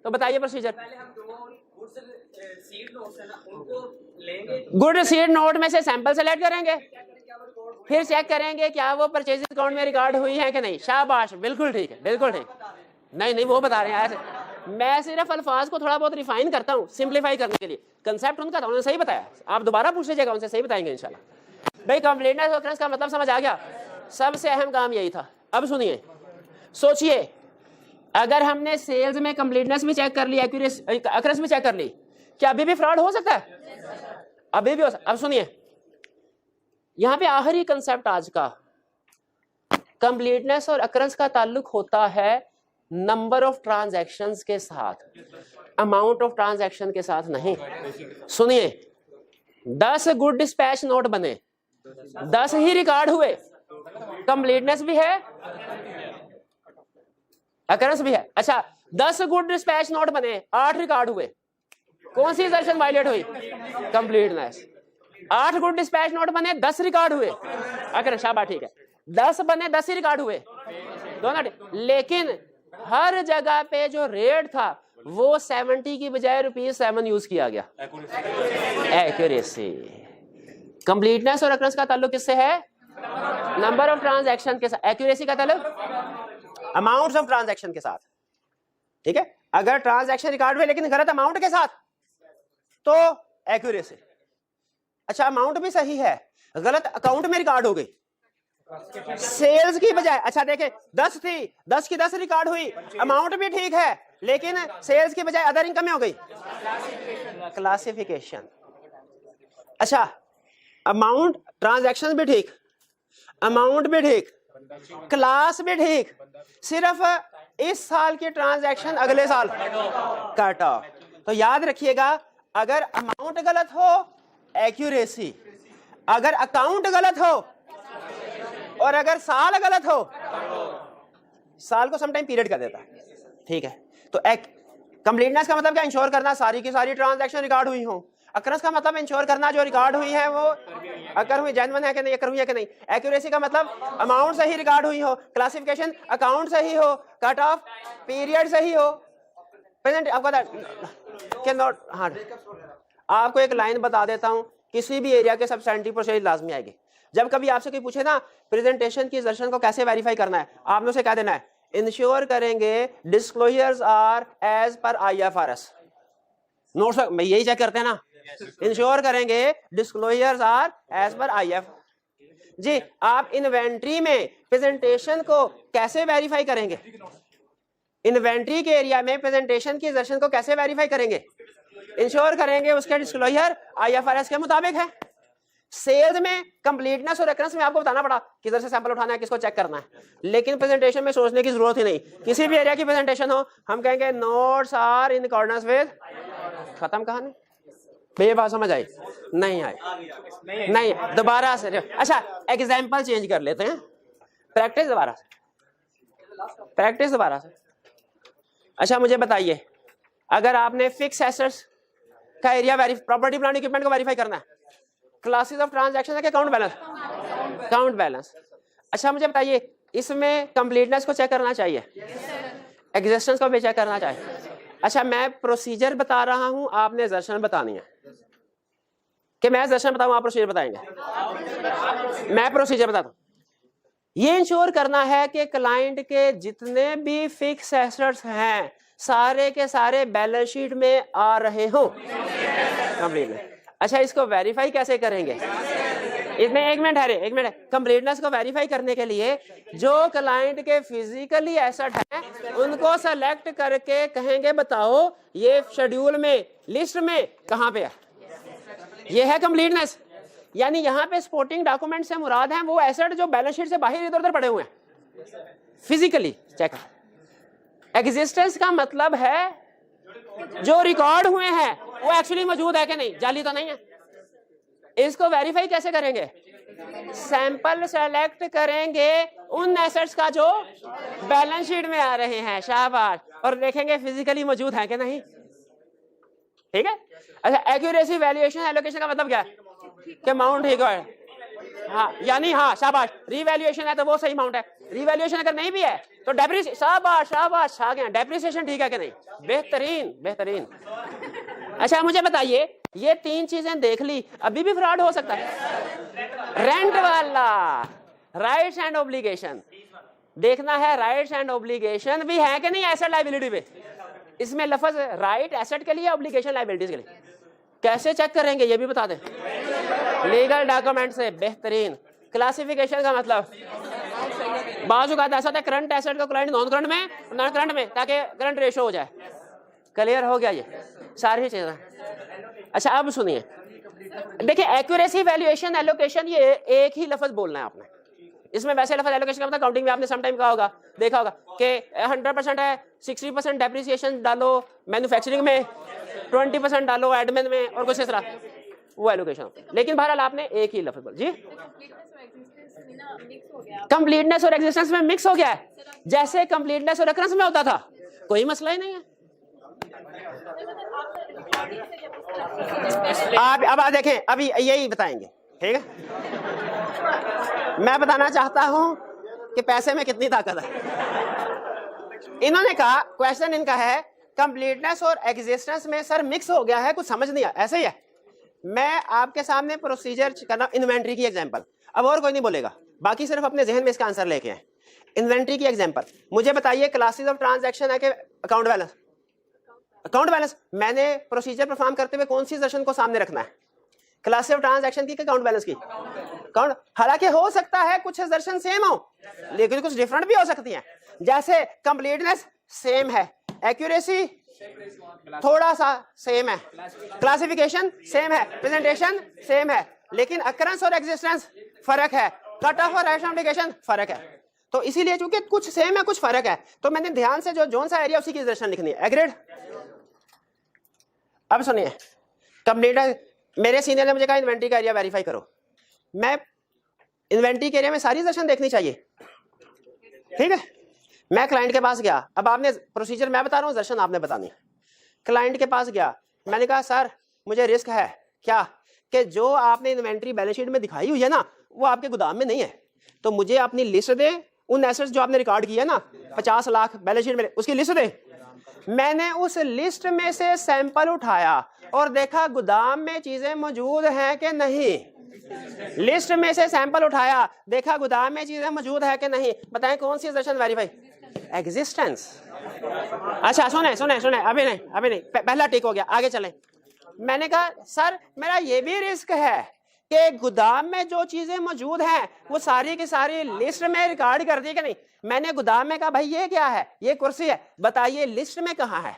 तो बताइए प्रोसीजर। गुड सीड नोट में से सैंपल सेलेक्ट करेंगे, फिर चेक करेंगे क्या वो परचेजेस अकाउंट में रिकॉर्ड हुई है कि नहीं। शाबाश, बिल्कुल ठीक है, बिल्कुल ठीक। नहीं नहीं वो बता रहे हैं ऐसे, मैं सिर्फ अल्फाज को थोड़ा बहुत रिफाइन करता हूँ सिंप्लीफाई करने के लिए। कंसेप्ट उनका था, उन्होंने सही बताया, आप दोबारा पूछ लीजिएगा उनसे, सही बताएंगे इंशाल्लाह। भाई कंप्लीटनेस और अकरेंस का मतलब समझ आ गया? सबसे अहम काम यही था। अब सुनिए, सोचिए अगर हमने सेल्स में कंप्लीटनेस भी चेक कर ली, एक्यूरेसी अकरेंस भी चेक कर ली, क्या अभी भी फ्रॉड हो सकता है? अभी भी हो सकता। अब सुनिए यहां पे आखिरी कंसेप्ट आज का, कंप्लीटनेस और अकरेंस का ताल्लुक होता है नंबर ऑफ ट्रांजैक्शंस के साथ, अमाउंट ऑफ ट्रांजैक्शन के साथ नहीं। सुनिए 10 गुड डिस्पैच नोट बने, 10 ही रिकॉर्ड हुए, कंप्लीटनेस भी है अकरेंस भी है। अच्छा 10 गुड डिस्पैच नोट बने, 8 रिकॉर्ड हुए, कौन सी असर्शन वायलेट हुई? कंप्लीटनेस। 8 गुड डिस्पैच नोट बने, 10 रिकॉर्ड हुए, अगर शाबाश ठीक है, 10 बने 10 ही रिकॉर्ड हुए दोनों। लेकिन हर जगह पे जो रेट था वो 70 की बजाय ₹7 यूज किया गया। एक्यूरेसी। कंप्लीटनेस और अकरेंस का ताल्लुक किससे है? नंबर ऑफ ट्रांजैक्शन के साथ। एक्यूरेसी का ताल्लुक अमाउंट ऑफ ट्रांजैक्शन के साथ। ठीक है, अगर ट्रांजैक्शन रिकॉर्ड हुए लेकिन गलत अमाउंट के साथ तो एक्यूरेसी। अच्छा अमाउंट भी सही है, गलत अकाउंट में रिकॉर्ड हो गई, सेल्स की बजाय। अच्छा देखें 10 थी, 10 की 10 रिकॉर्ड हुई, अमाउंट भी ठीक है लेकिन सेल्स की बजाय अदर इनकम में हो गई, क्लासिफिकेशन। अच्छा अमाउंट, ट्रांजैक्शन भी ठीक, अमाउंट भी ठीक, क्लास भी ठीक, सिर्फ इस साल की ट्रांजैक्शन अगले साल कट ऑफ। तो याद रखिएगा अगर अमाउंट गलत हो एक्यूरेसी, अगर अकाउंट गलत हो और अगर साल गलत हो, साल को समटाइम पीरियड कर देता है। ठीक है, तो कंप्लीटनेस का मतलब क्या? इंश्योर करना सारी की सारी ट्रांजैक्शन रिकॉर्ड हुई हो। अकरेंस का मतलब इंश्योर करना जो रिकॉर्ड हुई है वो अकर हुई, जेन्युइन है कि नहीं, अकर हुई है कि नहीं। एक्यूरेसी का मतलब अमाउंट सही रिकॉर्ड हुई हो, क्लासिफिकेशन अकाउंट सही हो, कट ऑफ पीरियड सही हो, प्रेजेंट आपका नोट। हाँ आपको एक लाइन बता देता हूं, किसी भी एरिया के सब्सटेंटिव प्रोसीजर लाजमी आएगी। जब कभी आपसे कोई पूछे ना प्रेजेंटेशन की दर्शन को कैसे वेरीफाई करना है, आपने उसे कह देना है इंश्योर करेंगे disclosures are as per IFRS। Notes यही चेक करते हैं ना, इंश्योर करेंगे disclosures are as per IF। जी आप इन्वेंट्री में प्रेजेंटेशन को कैसे वेरीफाई करेंगे? इन्वेंट्री के एरिया में प्रेजेंटेशन की दर्शन को कैसे वेरीफाई करेंगे? इंश्योर करेंगे उसके डिस्क्लोजर IFRS के मुताबिक है। सेल्स में कंप्लीटनेस और रेकरेंस में आपको बताना पड़ा किधर से सैंपल उठाना है, किसको चेक करना है, लेकिन प्रेजेंटेशन में सोचने की जरूरत ही नहीं। किसी भी एरिया की प्रेजेंटेशन हो हम कहेंगे notes are in accordance with, खत्म कहानी। भैया बात समझ आई? नहीं आई? नहीं, दोबारा से। अच्छा एग्जाम्पल चेंज कर लेते हैं, प्रैक्टिस दोबारा से, प्रैक्टिस दोबारा से। अच्छा मुझे बताइए, अगर आपने फिक्स एसेट्स का एरिया प्रॉपर्टी प्लांट इक्विपमेंट को वेरीफाई करना है, क्लासेस ऑफ ट्रांजैक्शन है कि अकाउंट बैलेंस? Account balance. अच्छा मुझे बताइए, इसमें कंप्लीटनेस को चेक करना चाहिए, एग्जिस्टेंस को भी चेक करना चाहिए। अच्छा मैं प्रोसीजर बता रहा हूं, आपने एग्जर्शन बतानी है कि मैं एग्जर्शन बताऊं, आप प्रोसीजर बताएंगे? मैं प्रोसीजर बताता हूं। ये इंश्योर करना है कि क्लाइंट के जितने भी फिक्स एसेट्स हैं सारे के सारे बैलेंस शीट में आ रहे हो कंप्लीटनेस। अच्छा इसको वेरीफाई कैसे करेंगे? इसमें एक मिनट है, कंप्लीटनेस को वेरीफाई करने के लिए जो क्लाइंट के फिजिकली एसेट हैं उनको सेलेक्ट करके कहेंगे बताओ ये शेड्यूल में लिस्ट में कहां पे है, ये है कंप्लीटनेस। यानी यहाँ पे सपोर्टिंग डॉक्यूमेंट से मुराद है वो एसेट जो बैलेंस शीट से बाहर इधर उधर पड़े हुए हैं, फिजिकली चेक। एग्जिस्टेंस का मतलब है जो रिकॉर्ड हुए हैं वो एक्चुअली मौजूद है कि नहीं, जाली तो नहीं है। इसको वेरीफाई कैसे करेंगे? सैंपल सेलेक्ट करेंगे उन एसेट्स का जो बैलेंस शीट में आ रहे हैं, शाबाश, और देखेंगे फिजिकली मौजूद है कि नहीं। ठीक है। अच्छा एक्यूरेसी वैल्यूएशन एलोकेशन का मतलब क्या है कि अमाउंट ठीक है, हाँ यानी हाँ शाबाश, रीवैल्यूएशन है तो वो सही अमाउंट है, रीवैल्यूएशन अगर नहीं भी है तो डेप्रिसिएशन, शाबाश शाबाश आ गया, डेप्रिसिएशन ठीक है कि नहीं, बेहतरीन बेहतरीन। अच्छा मुझे बताइए ये तीन चीजें देख ली, अभी भी फ्रॉड हो सकता है? रेंट वाला राइट्स एंड ऑब्लिगेशन देखना है, राइट्स एंड ऑब्लिगेशन भी है कि नहीं एसेट लायबिलिटी पे। इसमें लफ्ज राइट एसेट के लिए, ऑब्लिगेशन लायबिलिटीज के लिए। कैसे चेक करेंगे ये भी बता दें, लीगल डॉक्यूमेंट से। बेहतरीन। क्लासिफिकेशन का मतलब बाजू का ऐसा था करंट एसेट को क्लाइंट नॉन करंट में, नॉन करंट में, ताकि करंट रेशो हो जाए। क्लियर हो गया ये सारी चीजें। अच्छा अब सुनिए, देखिए एक्यूरेसी वैल्यूएशन एलोकेशन ये एक ही लफ्ज बोलना है आपने। इसमें वैसे लफ्ज एलोकेशन का मतलब काउंटिंग में आपने सम टाइम कहा होगा, देखा होगा कि 100% है, 60% डेप्रिसिएशन डालो मैन्युफैक्चरिंग में, 20% डालो एडमिन में, और कुछ इस तरह वो एलोकेशन। लेकिन बहरहाल आपने एक ही लफ्ज बोल जी। कंप्लीटनेस और एग्जिस्टेंस में मिक्स हो गया है, जैसे कंप्लीटनेस और रेकरेंस में होता था, कोई मसला ही नहीं है। आप अब देखें, अभी यही बताएंगे, ठीक है। मैं बताना चाहता हूं कि पैसे में कितनी ताकत है। इन्होंने कहा, क्वेश्चन इनका है कंप्लीटनेस और एग्जिस्टेंस में सर मिक्स हो गया है, कुछ समझ नहीं आया, ऐसे ही है। मैं आपके सामने प्रोसीजर करना, इन्वेंट्री की एग्जांपल, अब और कोई नहीं बोलेगा, बाकी सिर्फ अपने जहन में इसका आंसर लेके आए। इन्वेंट्री की एग्जांपल मुझे बताइए, क्लासेस ऑफ ट्रांजैक्शन है कि अकाउंट बैलेंस? Account balance. मैंने प्रोसीजर परफॉर्म करते हुए कौन सी सेशन को सामने रखना है, क्लास ऑफ ट्रांजैक्शन की अकाउंट बैलेंस की? अकाउंट। हालांकि हो सकता है कुछ सेशन सेम हो लेकिन कुछ डिफरेंट भी हो सकती है, जैसे कंप्लीटनेस सेम है, एक्यूरेसी थोड़ा सा सेम है, क्लासिफिकेशन सेम है, प्रेजेंटेशन सेम है, लेकिन अकरेंस और एग्जिस्टेंस फर्क है, कट ऑफ और एप्लीकेशन फर्क है। तो इसीलिए चूंकि कुछ सेम है कुछ फर्क है, तो मैंने ध्यान से जो जोन सा एरिया उसी की एग्जिस्टेंस लिखनी है। एग्रीड? अब सुनिए, कंप्लीट मेरे सीनियर ने मुझे कहा इन्वेंट्री का एरिया वेरीफाई करो। मैं इन्वेंट्री के एरिया में सारी सेशन देखनी चाहिए, ठीक है। मैं क्लाइंट के पास गया, अब आपने प्रोसीजर मैं बता रहा हूँ, सेशन आपने बतानी। क्लाइंट के पास गया, मैंने कहा सर मुझे रिस्क है क्या कि जो आपने इन्वेंट्री बैलेंस शीट में दिखाई हुई है ना वो आपके गोदाम में नहीं है, तो मुझे अपनी लिस्ट दे उन एसेट्स जो आपने रिकॉर्ड किया ना 50 लाख बैलेंस शीट में, उसकी लिस्ट दे। मैंने उस लिस्ट में से सैंपल उठाया और देखा गोदाम में चीजें मौजूद हैं कि नहीं। लिस्ट में से सैंपल उठाया, देखा गोदाम में चीजें मौजूद है कि नहीं। बताएं कौन सी सेशन वेरीफाई? एग्जिस्टेंस। अच्छा सुने सुने सुने, अभी नहीं, पहला टिक हो गया, आगे चलें। मैंने कहा सर मेरा ये भी रिस्क है कि गोदाम में जो चीजें मौजूद हैं वो सारी की सारी लिस्ट में रिकॉर्ड कर दी कि नहीं। मैंने गोदाम में कहा भाई ये क्या है, ये कुर्सी है, बताइए लिस्ट में कहाँ है।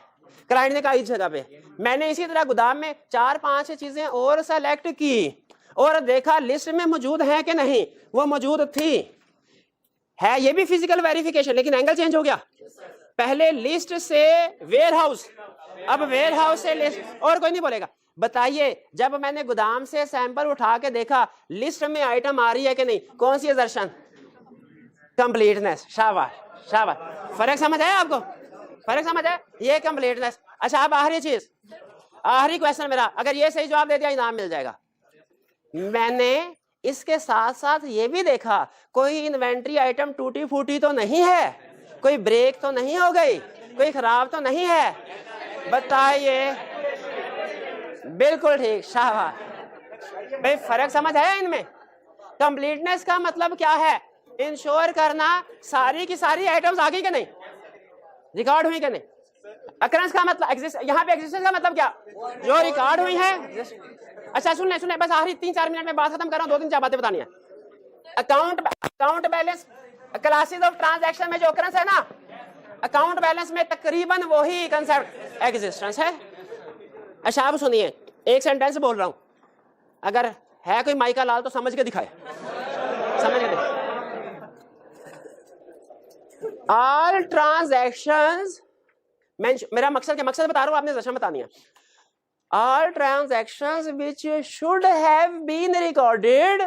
क्लाइंट ने कहा इस जगह पे। मैंने इसी तरह गोदाम में 4-5 चीजें और सेलेक्ट की और देखा लिस्ट में मौजूद है कि नहीं, वो मौजूद थी। है ये भी फिजिकल वेरिफिकेशन, लेकिन एंगल चेंज हो गया। पहले लिस्ट से वेयर हाउस, अब वेयर हाउस से लिस्ट, और कोई नहीं बोलेगा। बताइए जब मैंने गोदाम से सैंपल उठा के देखा लिस्ट में आइटम आ रही है कि नहीं, कौन सी असर्शन? कंप्लीटनेस। शाबाश शाबाश, फर्क समझ आया आपको? फर्क समझ आया? ये कंप्लीटनेस। अच्छा अब आखिरी चीज, आखिरी क्वेश्चन मेरा, अगर ये सही जवाब दे दिया इनाम मिल जाएगा। मैंने इसके साथ साथ ये भी देखा कोई इन्वेंट्री आइटम टूटी फूटी तो नहीं है, कोई ब्रेक तो नहीं हो गई, कोई खराब तो नहीं है, बताइए। बिल्कुल ठीक, शाबाश भाई, फर्क समझ आया इनमें? कंप्लीटनेस का मतलब क्या है? इंश्योर करना सारी की सारी आइटम्स आ गई कि नहीं, रिकॉर्ड हुई कि नहीं। अकरेंस का मतलब, यहाँ पे एग्जिस्टेंस का मतलब क्या? जो रिकॉर्ड हुई है। अच्छा सुनने सुनने, बस आखिरी 3-4 मिनट में बात खत्म कर रहा हूँ, 2-3 बातें बतानी है। Account balance, classes of transaction में जो अकरेंस है ना, अकाउंट बैलेंस में तकरीबन वही कंसेप्ट एग्जिस्टेंस है। अच्छा आप सुनिए, एक सेंटेंस बोल रहा हूं, अगर है कोई माइका लाल तो समझ के दिखाए, समझ के दिखाए। ऑल ट्रांजैक्शंस, मेरा मकसद बता रहा हूं, आपने दर्शन बतानी है। All transactions which should have been recorded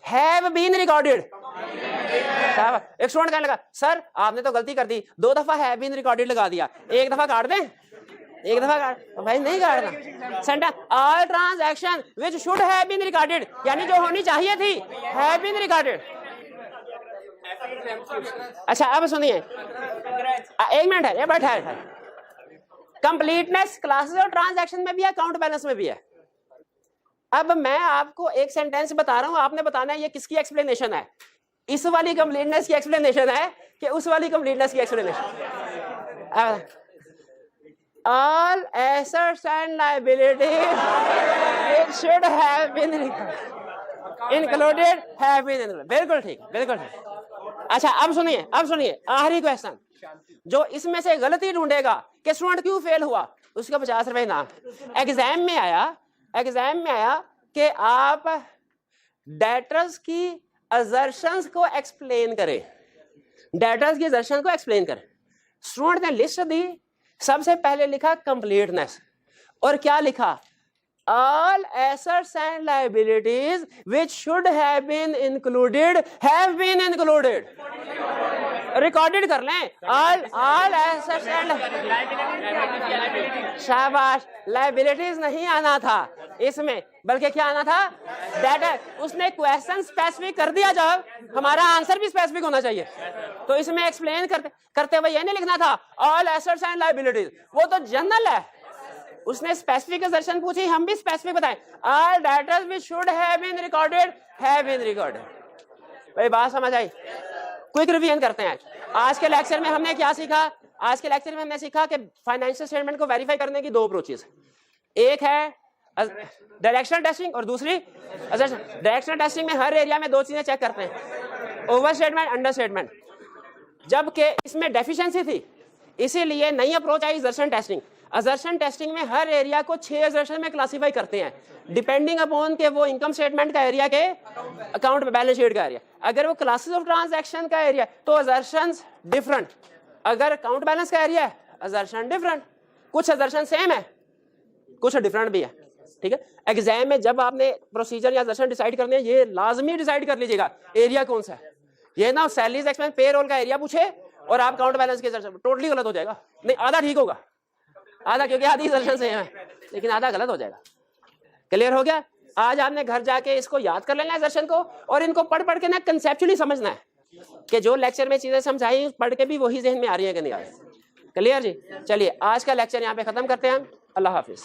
have been recorded. एक स्टूडेंट कहने लगा सर आपने तो गलती कर दी, 2 दफा हैव बीन रिकॉर्डेड लगा दिया, 1 दफा काट दें? 1 दफा काट भाई, नहीं काटना। Sentence all transaction which should have been recorded, यानी जो होनी चाहिए थी हैव बीन रिकॉर्डेड। अच्छा अब सुनिए, 1 मिनट है, ये बैठा है। कंप्लीटनेस क्लासेस और ट्रांजैक्शन में भी है, अकाउंट बैलेंस में भी है। अब मैं आपको एक सेंटेंस बता रहा हूं, आपने बताना है ये किसकी एक्सप्लेनेशन है। इस वाली कंप्लीटनेस की एक्सप्लेनेशन है कि उस वाली कंप्लीटनेस की explanation. All assets and liabilities it should have been included have been included। बिल्कुल ठीक, बिल्कुल ठीक। अच्छा अब सुनिए, आखिरी क्वेश्चन, जो इसमें से गलती ढूंढेगा कि स्टूडेंट क्यों फेल हुआ, उसका 50 रुपए इनाम। एग्जाम में आया कि आप डेटर्स की असर्शंस को एक्सप्लेन करें, डेटर्स की असर्शन को एक्सप्लेन करें। स्टूडेंट ने लिस्ट दी, सबसे पहले लिखा कंप्लीटनेस, और क्या लिखा? All assets and liabilities which should have been included have been included. Recorded कर लें, ऑल एसेट्स एंड, शाबाश। लायबिलिटीज नहीं आना था इसमें, बल्कि क्या आना था? डेटर। उसने क्वेश्चन स्पेसिफिक कर दिया, जब हमारा आंसर भी स्पेसिफिक होना चाहिए। तो इसमें एक्सप्लेन करते हुए ये नहीं लिखना था ऑल एसेट्स एंड लायबिलिटीज, वो तो जनरल है। उसने स्पेसिफिक असर्शन पूछी, हम भी स्पेसिफिक बताएं, all debtors which should have been recorded have been recorded. भाई बात समझ आई? क्विक रिवीजन करते हैं। आज के लेक्चर में हमने क्या सीखा? आज के लेक्चर में हमने सीखा कि फाइनेंशियल स्टेटमेंट को वेरीफाई करने की 2 अप्रोचेस, एक है डायरेक्शनल टेस्टिंग और दूसरी असर्शन। डायरेक्शनल टेस्टिंग में हर एरिया में 2 चीजें चेक करते हैं, ओवर स्टेटमेंट, अंडर स्टेटमेंट, जबकि इसमें डेफिशिएंसी थी, इसीलिए नई approach I assertion testing. Assertion testing में हर एरिया को 6 असर्शन में क्लासिफाई करते हैं, डिपेंडिंग अपॉन के वो इनकम स्टेटमेंट का एरिया के अकाउंट बैलेंस शीट का एरिया। अगर वो क्लासेस ऑफ ट्रांजैक्शन का एरिया तो असर्शंस डिफरेंट, अगर अकाउंट बैलेंस का एरिया है असर्शन डिफरेंट। कुछ असर्शन सेम है, कुछ डिफरेंट भी है, ठीक है। एग्जाम में जब आपने प्रोसीजर या असर्शन डिसाइड करने हैं, ये लाजमी डिसाइड कर लीजिएगा एरिया कौन सा है। ये ना सैलरीज एक्सपेंस पेरोल का एरिया पूछे और आप अकाउंट बैलेंस के असर्शन, टोटली गलत हो जाएगा। नहीं, आधा ठीक होगा, आधा, क्योंकि आधी असर्शन सेम है, लेकिन आधा गलत हो जाएगा। क्लियर हो गया? आज आपने घर जाके इसको याद कर लेना है असर्शन को, और इनको पढ़ के ना कंसेप्चुअली समझना है कि जो लेक्चर में चीजें समझाई पढ़ के भी वही जहन में आ रही है कि नहीं आ रही। क्लियर जी? चलिए आज का लेक्चर यहाँ पे खत्म करते हैं हम। अल्लाह हाफिज।